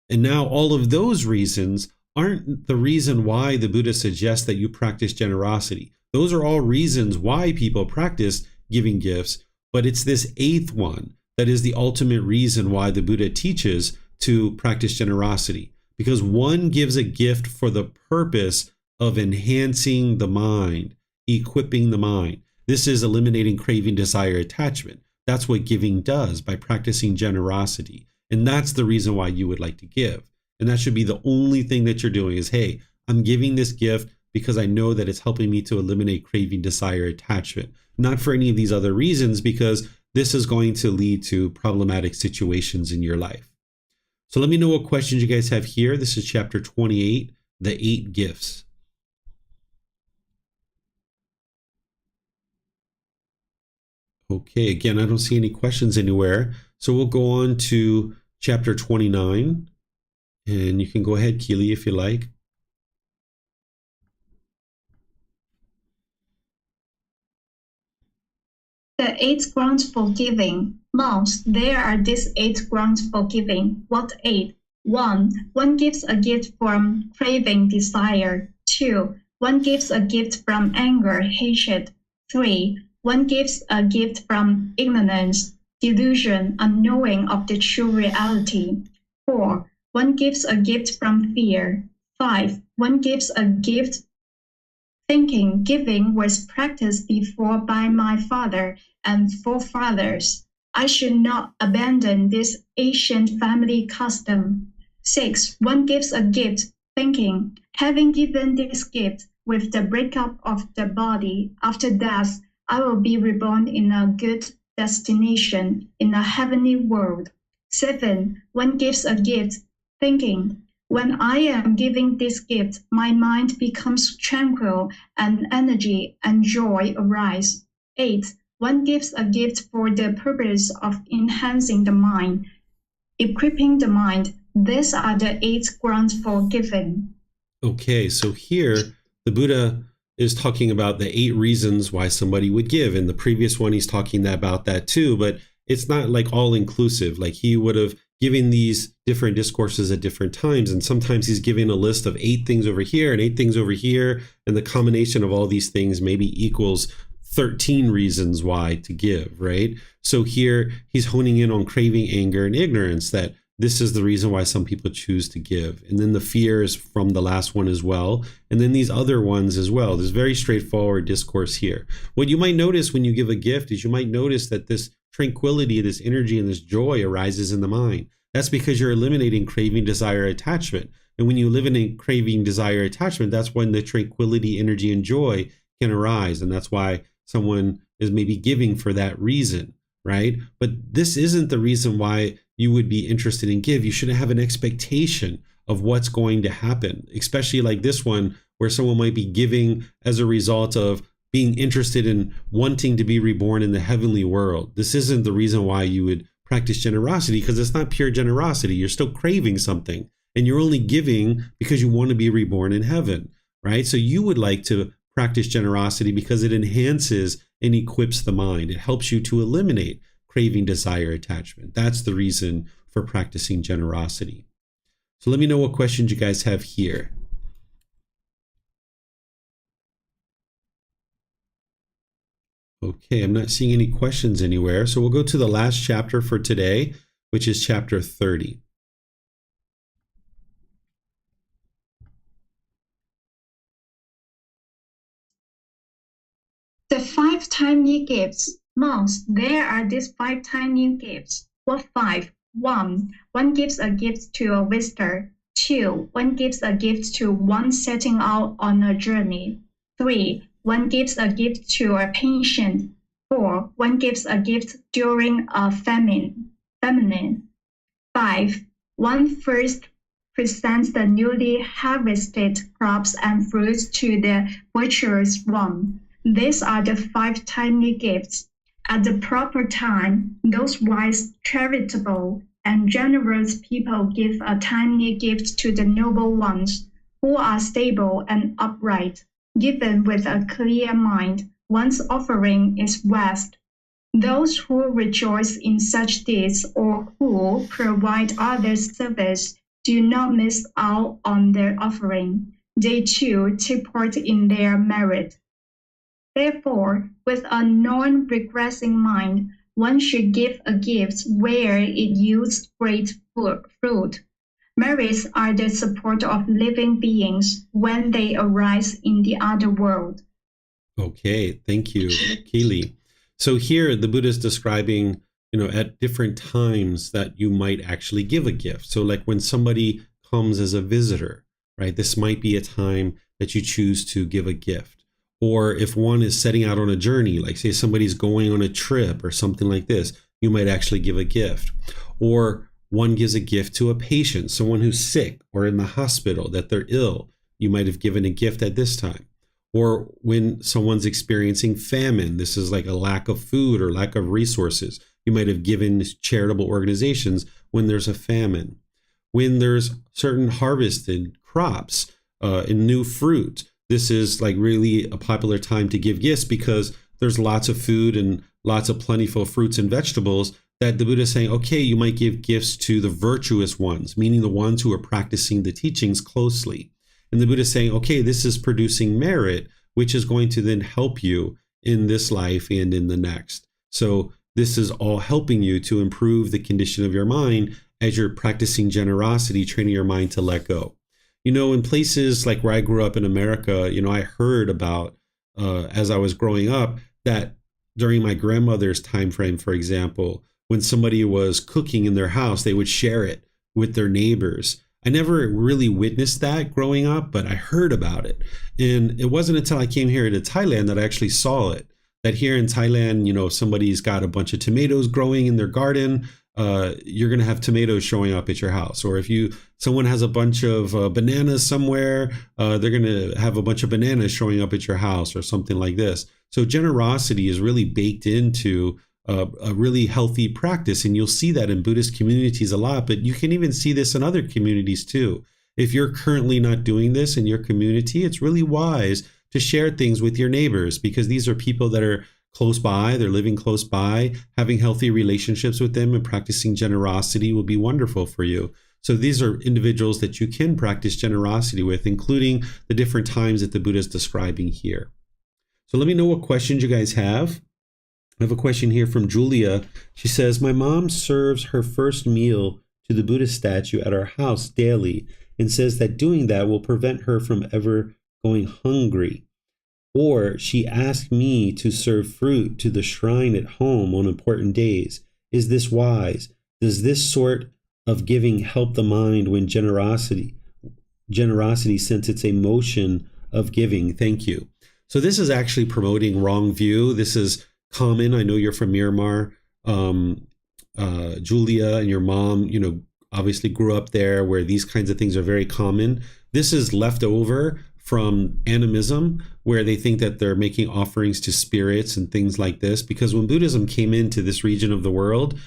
And now all of those reasons aren't the reason why the Buddha suggests that you practice generosity. Those are all reasons why people practice giving gifts, but it's this eighth one that is the ultimate reason why the Buddha teaches to practice generosity. Because one gives a gift for the purpose of enhancing the mind, equipping the mind. This is eliminating craving, desire, attachment. That's what giving does by practicing generosity. And that's the reason why you would like to give. And that should be the only thing that you're doing is, hey, I'm giving this gift because I know that it's helping me to eliminate craving, desire, attachment. Not for any of these other reasons, because this is going to lead to problematic situations in your life. So let me know what questions you guys have here. This is chapter 28, the 8 gifts. Okay, again, I don't see any questions anywhere. So we'll go on to chapter 29. And you can go ahead, Keely, if you like. The 8 grounds for giving. Monks, there are these 8 grounds for giving. What 8? 1. One gives a gift from craving, desire. 2. One gives a gift from anger, hatred. 3. One gives a gift from ignorance, delusion, unknowing of the true reality. 4. One gives a gift from fear. 5. One gives a gift thinking. Giving was practiced before by my father and forefathers. I should not abandon this ancient family custom. 6. One gives a gift thinking. Having given this gift with the breakup of the body, after death, I will be reborn in a good destination, in a heavenly world. 7. One gives a gift thinking. When I am giving this gift, my mind becomes tranquil and energy and joy arise. 8. One gives a gift for the purpose of enhancing the mind, equipping the mind. These are the 8 grounds for giving. Okay, so here the Buddha is talking about the 8 reasons why somebody would give. In the previous one, he's talking about that too, but it's not like all inclusive. Like he would have given these different discourses at different times. And sometimes he's giving a list of 8 things over here and 8 things over here. And the combination of all these things maybe equals 13 reasons why to give, right? So here he's honing in on craving, anger, and ignorance, that this is the reason why some people choose to give. And then the fear is from the last one as well. And then these other ones as well. There's very straightforward discourse here. What you might notice when you give a gift is you might notice that this tranquility, this energy, and this joy arises in the mind. That's because you're eliminating craving, desire, attachment. And when you eliminate craving, desire, attachment, that's when the tranquility, energy, and joy can arise. And that's why someone is maybe giving for that reason, right? But this isn't the reason why you would be interested in give. You shouldn't have an expectation of what's going to happen, especially like this one, where someone might be giving as a result of being interested in wanting to be reborn in the heavenly world. This isn't the reason why you would practice generosity, because it's not pure generosity. You're still craving something, and you're only giving because you want to be reborn in heaven, right? So you would like to practice generosity because it enhances and equips the mind. It helps you to eliminate craving, desire, attachment. That's the reason for practicing generosity. So let me know what questions you guys have here. Okay, I'm not seeing any questions anywhere. So we'll go to the last chapter for today, which is chapter 30. The 5 tiny gifts. Monks, there are these 5 tiny gifts. What 5? 1. One gives a gift to a visitor. 2. One gives a gift to one setting out on a journey. 3. One gives a gift to a patient. 4. One gives a gift during a famine. 5. One first presents the newly harvested crops and fruits to the virtuous one. These are the 5 tiny gifts. At the proper time, those wise, charitable, and generous people give a tiny gift to the noble ones, who are stable and upright. Given with a clear mind, one's offering is vast. Those who rejoice in such deeds or who provide others service do not miss out on their offering. They too take part in their merit. Therefore, with a non-regressing mind, one should give a gift where it yields great fruit. Merits are the support of living beings when they arise in the other world. Okay, thank you, Keely. So here the Buddha is describing, at different times that you might actually give a gift. So like when somebody comes as a visitor, right? This might be a time that you choose to give a gift. Or if one is setting out on a journey, like say somebody's going on a trip or something like this, you might actually give a gift. Or one gives a gift to a patient, someone who's sick or in the hospital, that they're ill. You might have given a gift at this time. Or when someone's experiencing famine, this is like a lack of food or lack of resources. You might have given charitable organizations when there's a famine. When there's certain harvested crops and new fruit, this is like really a popular time to give gifts because there's lots of food and lots of plentiful fruits and vegetables that the Buddha is saying, okay, you might give gifts to the virtuous ones, meaning the ones who are practicing the teachings closely. And the Buddha is saying, okay, this is producing merit, which is going to then help you in this life and in the next. So this is all helping you to improve the condition of your mind as you're practicing generosity, training your mind to let go. In places like where I grew up in America, I heard about, as I was growing up, that during my grandmother's time frame, for example, when somebody was cooking in their house, they would share it with their neighbors. I never really witnessed that growing up, but I heard about it. And it wasn't until I came here to Thailand that I actually saw it. That here in Thailand, if somebody's got a bunch of tomatoes growing in their garden, you're going to have tomatoes showing up at your house. Or if someone has a bunch of bananas somewhere, they're going to have a bunch of bananas showing up at your house or something like this. So generosity is really baked into a really healthy practice. And you'll see that in Buddhist communities a lot, but you can even see this in other communities too. If you're currently not doing this in your community, it's really wise to share things with your neighbors because these are people that are close by, they're living close by. Having healthy relationships with them and practicing generosity will be wonderful for you. So these are individuals that you can practice generosity with, including the different times that the Buddha is describing here. So let me know what questions you guys have. I have a question here from Julia. She says, my mom serves her first meal to the Buddha statue at our house daily and says that doing that will prevent her from ever going hungry. Or she asked me to serve fruit to the shrine at home on important days. Is this wise? Does this sort of giving help the mind when generosity since it's a motion of giving? Thank you. So this is actually promoting wrong view. This is common. I know you're from Myanmar, Julia, and your mom, obviously grew up there where these kinds of things are very common. This is left over from animism, where they think that they're making offerings to spirits and things like this. Because when Buddhism came into this region of the world,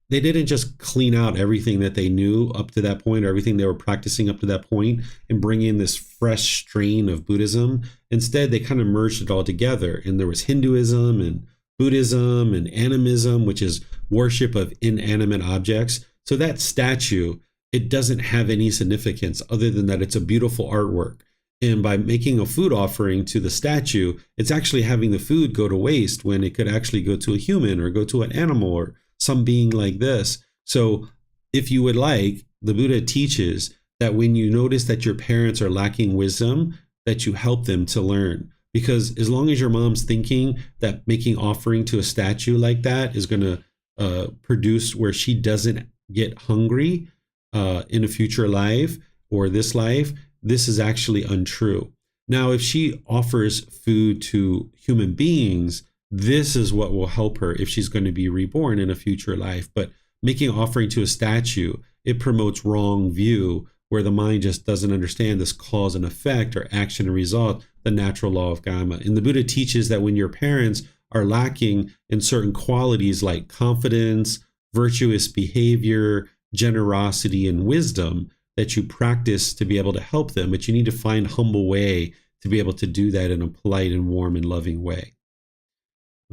they didn't just clean out everything that they knew up to that point, or everything they were practicing up to that point, and bring in this fresh strain of Buddhism. Instead, they kind of merged it all together. And there was Hinduism and Buddhism and animism, which is worship of inanimate objects. So that statue, it doesn't have any significance other than that it's a beautiful artwork. And by making a food offering to the statue, it's actually having the food go to waste when it could actually go to a human or go to an animal or some being like this. So if you would like, the Buddha teaches that when you notice that your parents are lacking wisdom, that you help them to learn. Because as long as your mom's thinking that making offering to a statue like that is going to produce where she doesn't get hungry in a future life or this life, this is actually untrue. Now, if she offers food to human beings, this is what will help her if she's going to be reborn in a future life. But making offering to a statue, it promotes wrong view where the mind just doesn't understand this cause and effect or action and result, the natural law of karma. And the Buddha teaches that when your parents are lacking in certain qualities like confidence, virtuous behavior, generosity, and wisdom, that you practice to be able to help them, but you need to find a humble way to be able to do that in a polite and warm and loving way.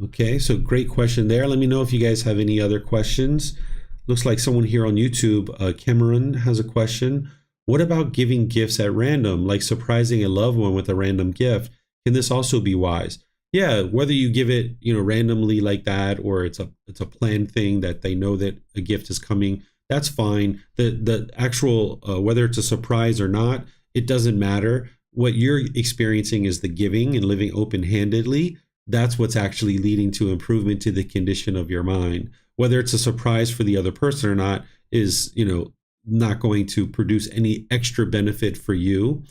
Okay, so great question there. Let me know if you guys have any other questions. Looks like someone here on YouTube, Cameron, has a question. What about giving gifts at random, like surprising a loved one with a random gift? Can this also be wise? Yeah, whether you give it, randomly like that, or it's a planned thing that they know that a gift is coming, that's fine. The actual whether it's a surprise or not, it doesn't matter. What you're experiencing is the giving and living open-handedly. That's what's actually leading to improvement to the condition of your mind. Whether it's a surprise for the other person or not is, not going to produce any extra benefit for you.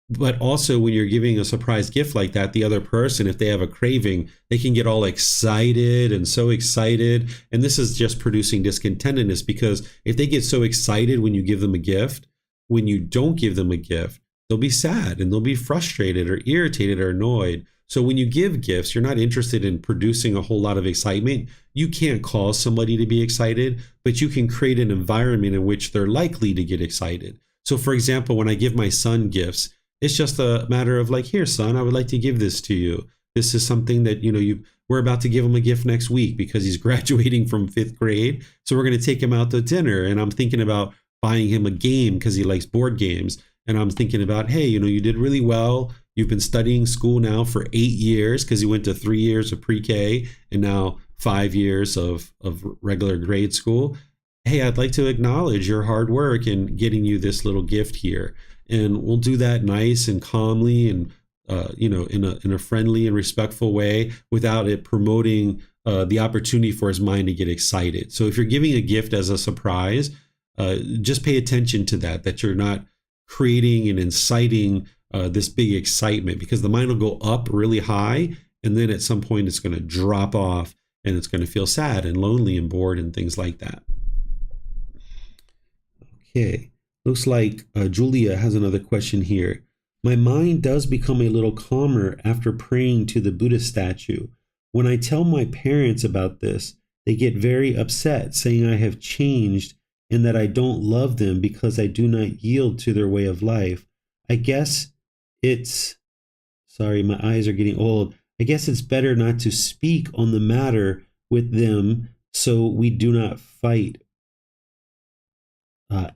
But also when you're giving a surprise gift like that, the other person, if they have a craving, they can get all excited and so excited. And this is just producing discontentedness, because if they get so excited when you give them a gift, when you don't give them a gift, they'll be sad and they'll be frustrated or irritated or annoyed. So when you give gifts, you're not interested in producing a whole lot of excitement. You can't cause somebody to be excited, but you can create an environment in which they're likely to get excited. So for example, when I give my son gifts, it's just a matter of like, here, son, I would like to give this to you. This is something that, we're about to give him a gift next week because he's graduating from 5th grade. So we're going to take him out to dinner. And I'm thinking about buying him a game because he likes board games. And I'm thinking about, hey, you did really well. You've been studying school now for 8 years because you went to 3 years of pre-K and now 5 years of regular grade school. Hey, I'd like to acknowledge your hard work in getting you this little gift here. And we'll do that nice and calmly and, in a friendly and respectful way without it promoting the opportunity for his mind to get excited. So if you're giving a gift as a surprise, just pay attention to that you're not creating and inciting this big excitement, because the mind will go up really high. And then at some point it's going to drop off and it's going to feel sad and lonely and bored and things like that. Okay. Looks like Julia has another question here. My mind does become a little calmer after praying to the Buddha statue. When I tell my parents about this, they get very upset, saying I have changed and that I don't love them because I do not yield to their way of life. I guess sorry, my eyes are getting old. I guess it's better not to speak on the matter with them so we do not fight.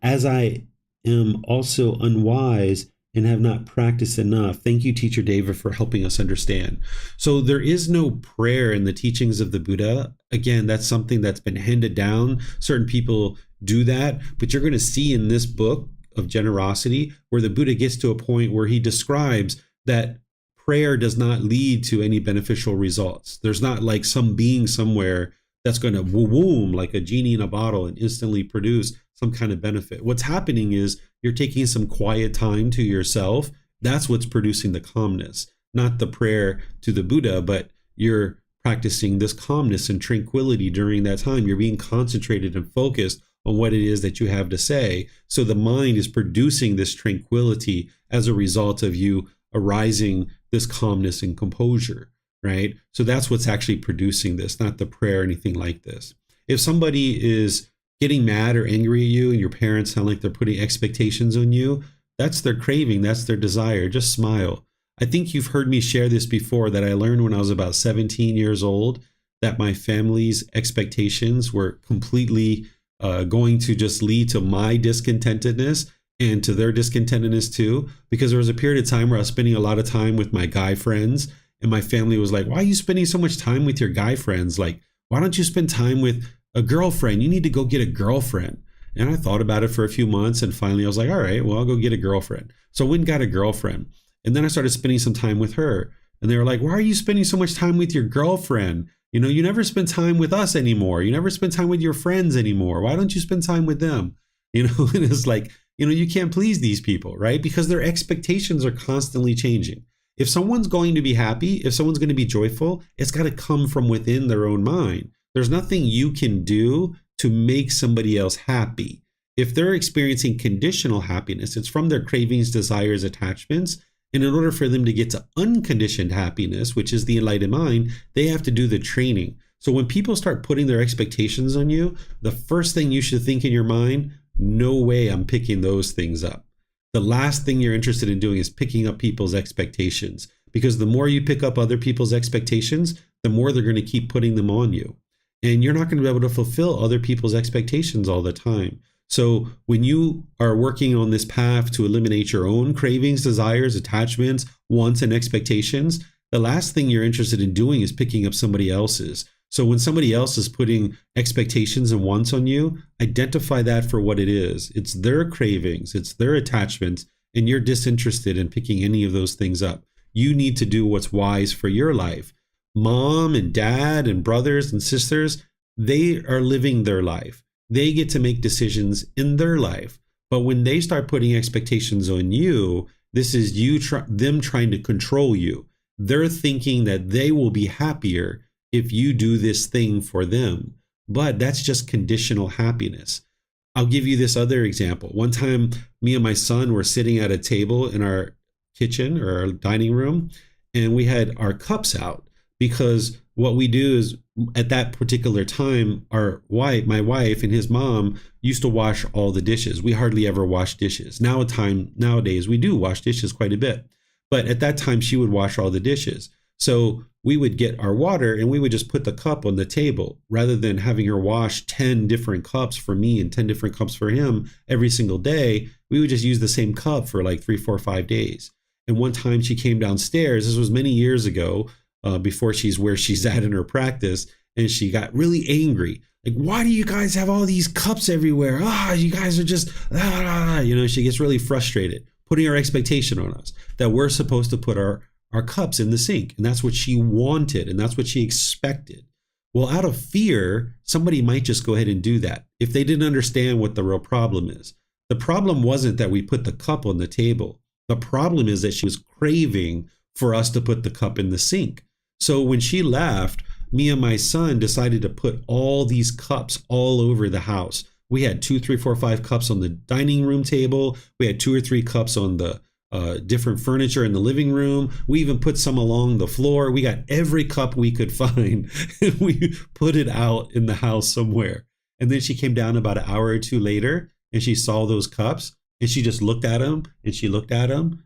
As I am also unwise and have not practiced enough. Thank you, Teacher David, for helping us understand. So there is no prayer in the teachings of the Buddha. Again, that's something that's been handed down. Certain people do that, but you're going to see in this book of generosity where the Buddha gets to a point where he describes that prayer does not lead to any beneficial results. There's not like some being somewhere that's going to boom, like a genie in a bottle and instantly produce some kind of benefit. What's happening is you're taking some quiet time to yourself. That's what's producing the calmness, not the prayer to the Buddha, but you're practicing this calmness and tranquility during that time. You're being concentrated and focused on what it is that you have to say. So the mind is producing this tranquility as a result of you arising this calmness and composure, right? So that's what's actually producing this, not the prayer or anything like this. If somebody is getting mad or angry at you and your parents sound like they're putting expectations on you, that's their craving, that's their desire. Just smile. I think you've heard me share this before, that I learned when I was about 17 years old that my family's expectations were completely going to just lead to my discontentedness and to their discontentedness too, because there was a period of time where I was spending a lot of time with my guy friends, and my family was like, why are you spending so much time with your guy friends? Like, why don't you spend time with a girlfriend? You need to go get a girlfriend. And I thought about it for a few months, and finally I was like, all right, well, I'll go get a girlfriend. So I went and got a girlfriend, and then I started spending some time with her, and they were like, why are you spending so much time with your girlfriend? You know, you never spend time with us anymore. You never spend time with your friends anymore. Why don't you spend time with them? You know, and it's like, you can't please these people, right? Because their expectations are constantly changing. If someone's going to be happy, if someone's going to be joyful, it's got to come from within their own mind. There's nothing you can do to make somebody else happy. If they're experiencing conditional happiness, it's from their cravings, desires, attachments. And in order for them to get to unconditioned happiness, which is the enlightened mind, they have to do the training. So when people start putting their expectations on you, the first thing you should think in your mind, no way I'm picking those things up. The last thing you're interested in doing is picking up people's expectations, because the more you pick up other people's expectations, the more they're going to keep putting them on you. And you're not going to be able to fulfill other people's expectations all the time. So when you are working on this path to eliminate your own cravings, desires, attachments, wants, and expectations, the last thing you're interested in doing is picking up somebody else's. So when somebody else is putting expectations and wants on you, identify that for what it is. It's their cravings, it's their attachments, and you're disinterested in picking any of those things up. You need to do what's wise for your life. Mom and dad and brothers and sisters, they are living their life. They get to make decisions in their life. But when they start putting expectations on you, this is them trying to control you. They're thinking that they will be happier if you do this thing for them. But that's just conditional happiness. I'll give you this other example. One time, me and my son were sitting at a table in our kitchen or our dining room, and we had our cups out, because what we do is at that particular time, my wife and his mom used to wash all the dishes. We hardly ever wash dishes. Nowadays, we do wash dishes quite a bit. But at that time, she would wash all the dishes. So we would get our water and we would just put the cup on the table rather than having her wash 10 different cups for me and 10 different cups for him every single day. We would just use the same cup for like 3, 4, 5 days. And one time she came downstairs, this was many years ago, before she's where she's at in her practice, and she got really angry. Like, why do you guys have all these cups everywhere? You guys are just, she gets really frustrated, putting her expectation on us that we're supposed to put our cups in the sink. And that's what she wanted. And that's what she expected. Well, out of fear, somebody might just go ahead and do that if they didn't understand what the real problem is. The problem wasn't that we put the cup on the table. The problem is that she was craving for us to put the cup in the sink. So when she left, me and my son decided to put all these cups all over the house. We had 2, 3, 4, 5 cups on the dining room table. We had 2 or 3 cups on the different furniture in the living room. We even put some along the floor. We got every cup we could find and we put it out in the house somewhere. And then she came down about an hour or 2 later and she saw those cups and she just looked at them and she looked at them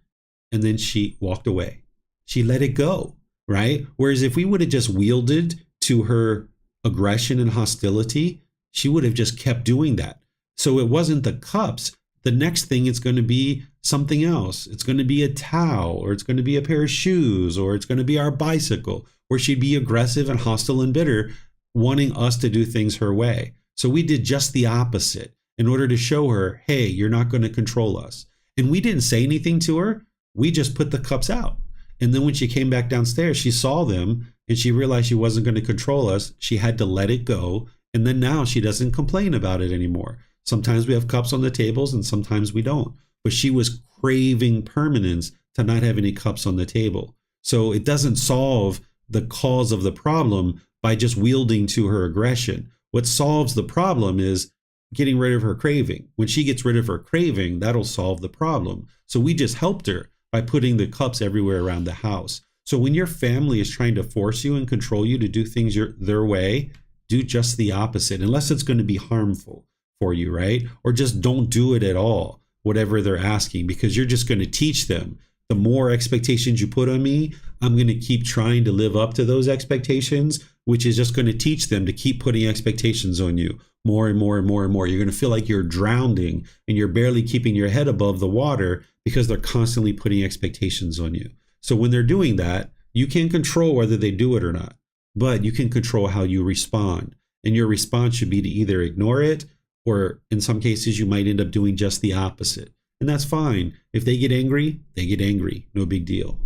and then she walked away. She let it go. Right? Whereas if we would have just wielded to her aggression and hostility, she would have just kept doing that. So it wasn't the cups. The next thing, it's going to be something else. It's going to be a towel, or it's going to be a pair of shoes, or it's going to be our bicycle, where she'd be aggressive and hostile and bitter, wanting us to do things her way. So we did just the opposite in order to show her, hey, you're not going to control us. And we didn't say anything to her. We just put the cups out. And then when she came back downstairs, she saw them and she realized she wasn't going to control us. She had to let it go. And then now she doesn't complain about it anymore. Sometimes we have cups on the tables and sometimes we don't. But she was craving permanence to not have any cups on the table. So it doesn't solve the cause of the problem by just wielding to her aggression. What solves the problem is getting rid of her craving. When she gets rid of her craving, that'll solve the problem. So we just helped her by putting the cups everywhere around the house. So when your family is trying to force you and control you to do things their way, do just the opposite, unless it's going to be harmful for you, right? Or just don't do it at all, whatever they're asking, because you're just going to teach them. The more expectations you put on me, I'm going to keep trying to live up to those expectations, which is just going to teach them to keep putting expectations on you more and more and more and more. You're going to feel like you're drowning and you're barely keeping your head above the water because they're constantly putting expectations on you. So when they're doing that, you can't control whether they do it or not, but you can control how you respond. And your response should be to either ignore it, or in some cases, you might end up doing just the opposite. And that's fine. If they get angry, they get angry. No big deal.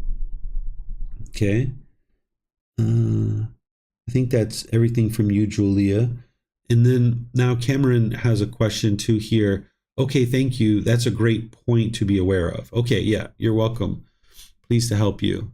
Okay. I think that's everything from you, Julia. And then now Cameron has a question too here. Okay, thank you. That's a great point to be aware of. Okay, yeah, you're welcome. Pleased to help you.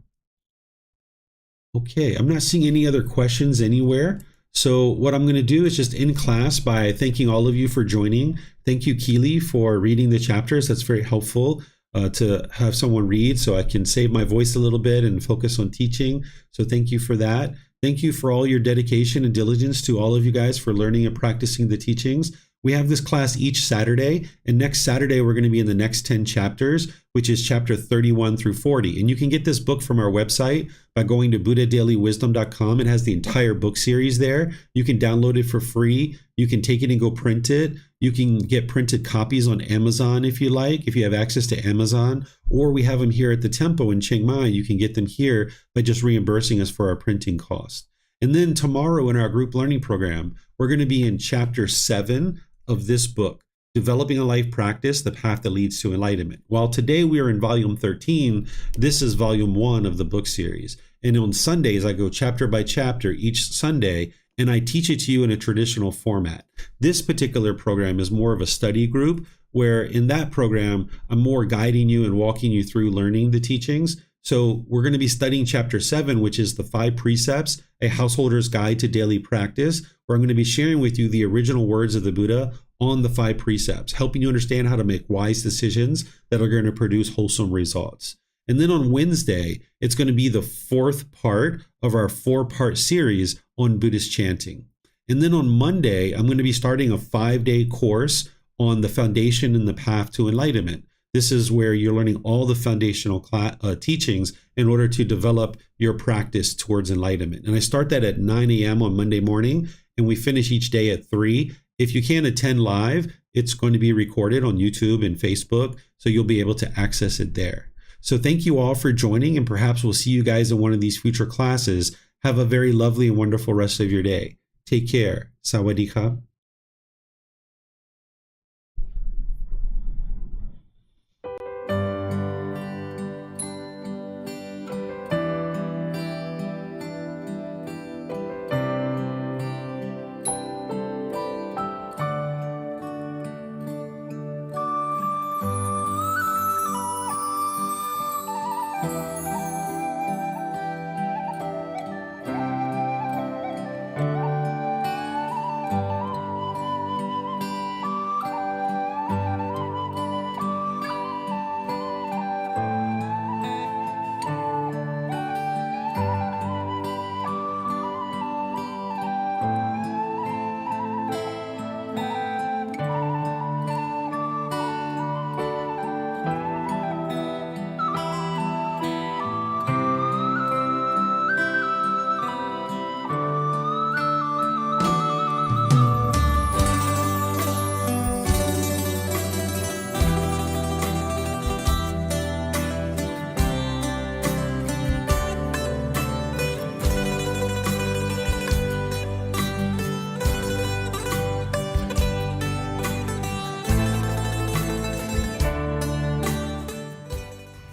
Okay, I'm not seeing any other questions anywhere. So what I'm going to do is just end class by thanking all of you for joining. Thank you, Keely, for reading the chapters. That's very helpful to have someone read so I can save my voice a little bit and focus on teaching. So thank you for that. Thank you for all your dedication and diligence to all of you guys for learning and practicing the teachings. We have this class each Saturday, and next Saturday we're going to be in the next 10 chapters, which is chapter 31 through 40. And you can get this book from our website by going to buddhadailywisdom.com. It has the entire book series there. You can download it for free. You can take it and go print it. You can get printed copies on Amazon if you like, if you have access to Amazon, or we have them here at the temple in Chiang Mai. You can get them here by just reimbursing us for our printing cost. And then tomorrow in our group learning program, we're going to be in chapter 7 of this book, Developing a Life Practice, The Path That Leads to Enlightenment. While today we are in volume 13, this is volume 1 of the book series. And on Sundays, I go chapter by chapter each Sunday, and I teach it to you in a traditional format. This particular program is more of a study group, where in that program, I'm more guiding you and walking you through learning the teachings. So we're going to be studying chapter 7, which is the 5 precepts, a householder's guide to daily practice, where I'm going to be sharing with you the original words of the Buddha on the 5 precepts, helping you understand how to make wise decisions that are going to produce wholesome results. And then on Wednesday, it's going to be the 4th part of our 4-part series on Buddhist chanting. And then on Monday, I'm going to be starting a 5-day course on the foundation and the path to enlightenment. This is where you're learning all the foundational teachings in order to develop your practice towards enlightenment. And I start that at 9 a.m. on Monday morning, and we finish each day at 3. If you can't attend live, it's going to be recorded on YouTube and Facebook, so you'll be able to access it there. So thank you all for joining, and perhaps we'll see you guys in one of these future classes. Have a very lovely and wonderful rest of your day. Take care. Sawadee ka.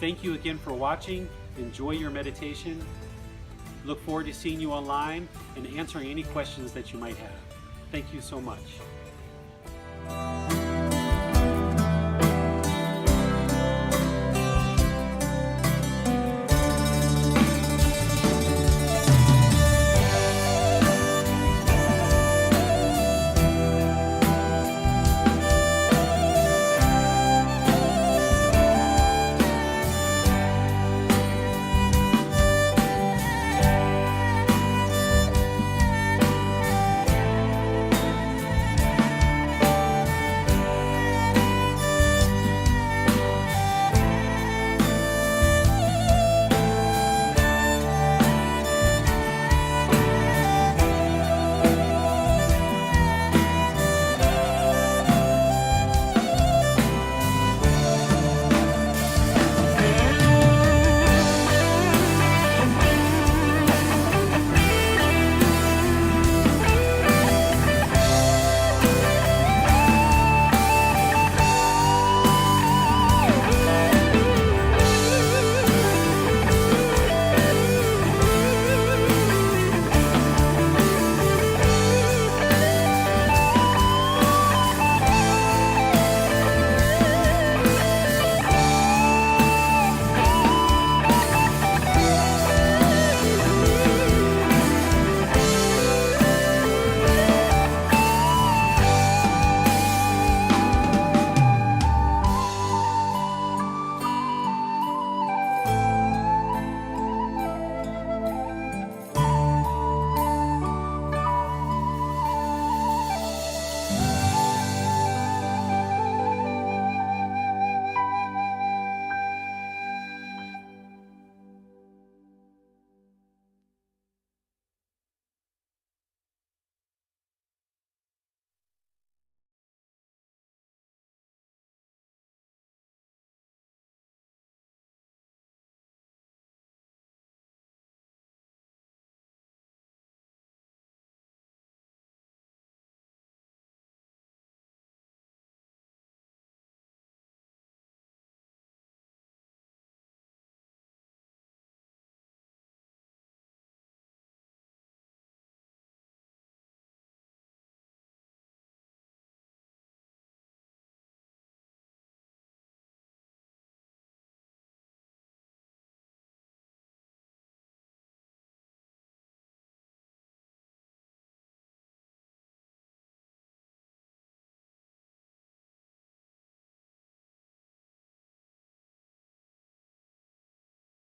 Thank you again for watching. Enjoy your meditation. Look forward to seeing you online and answering any questions that you might have. Thank you so much.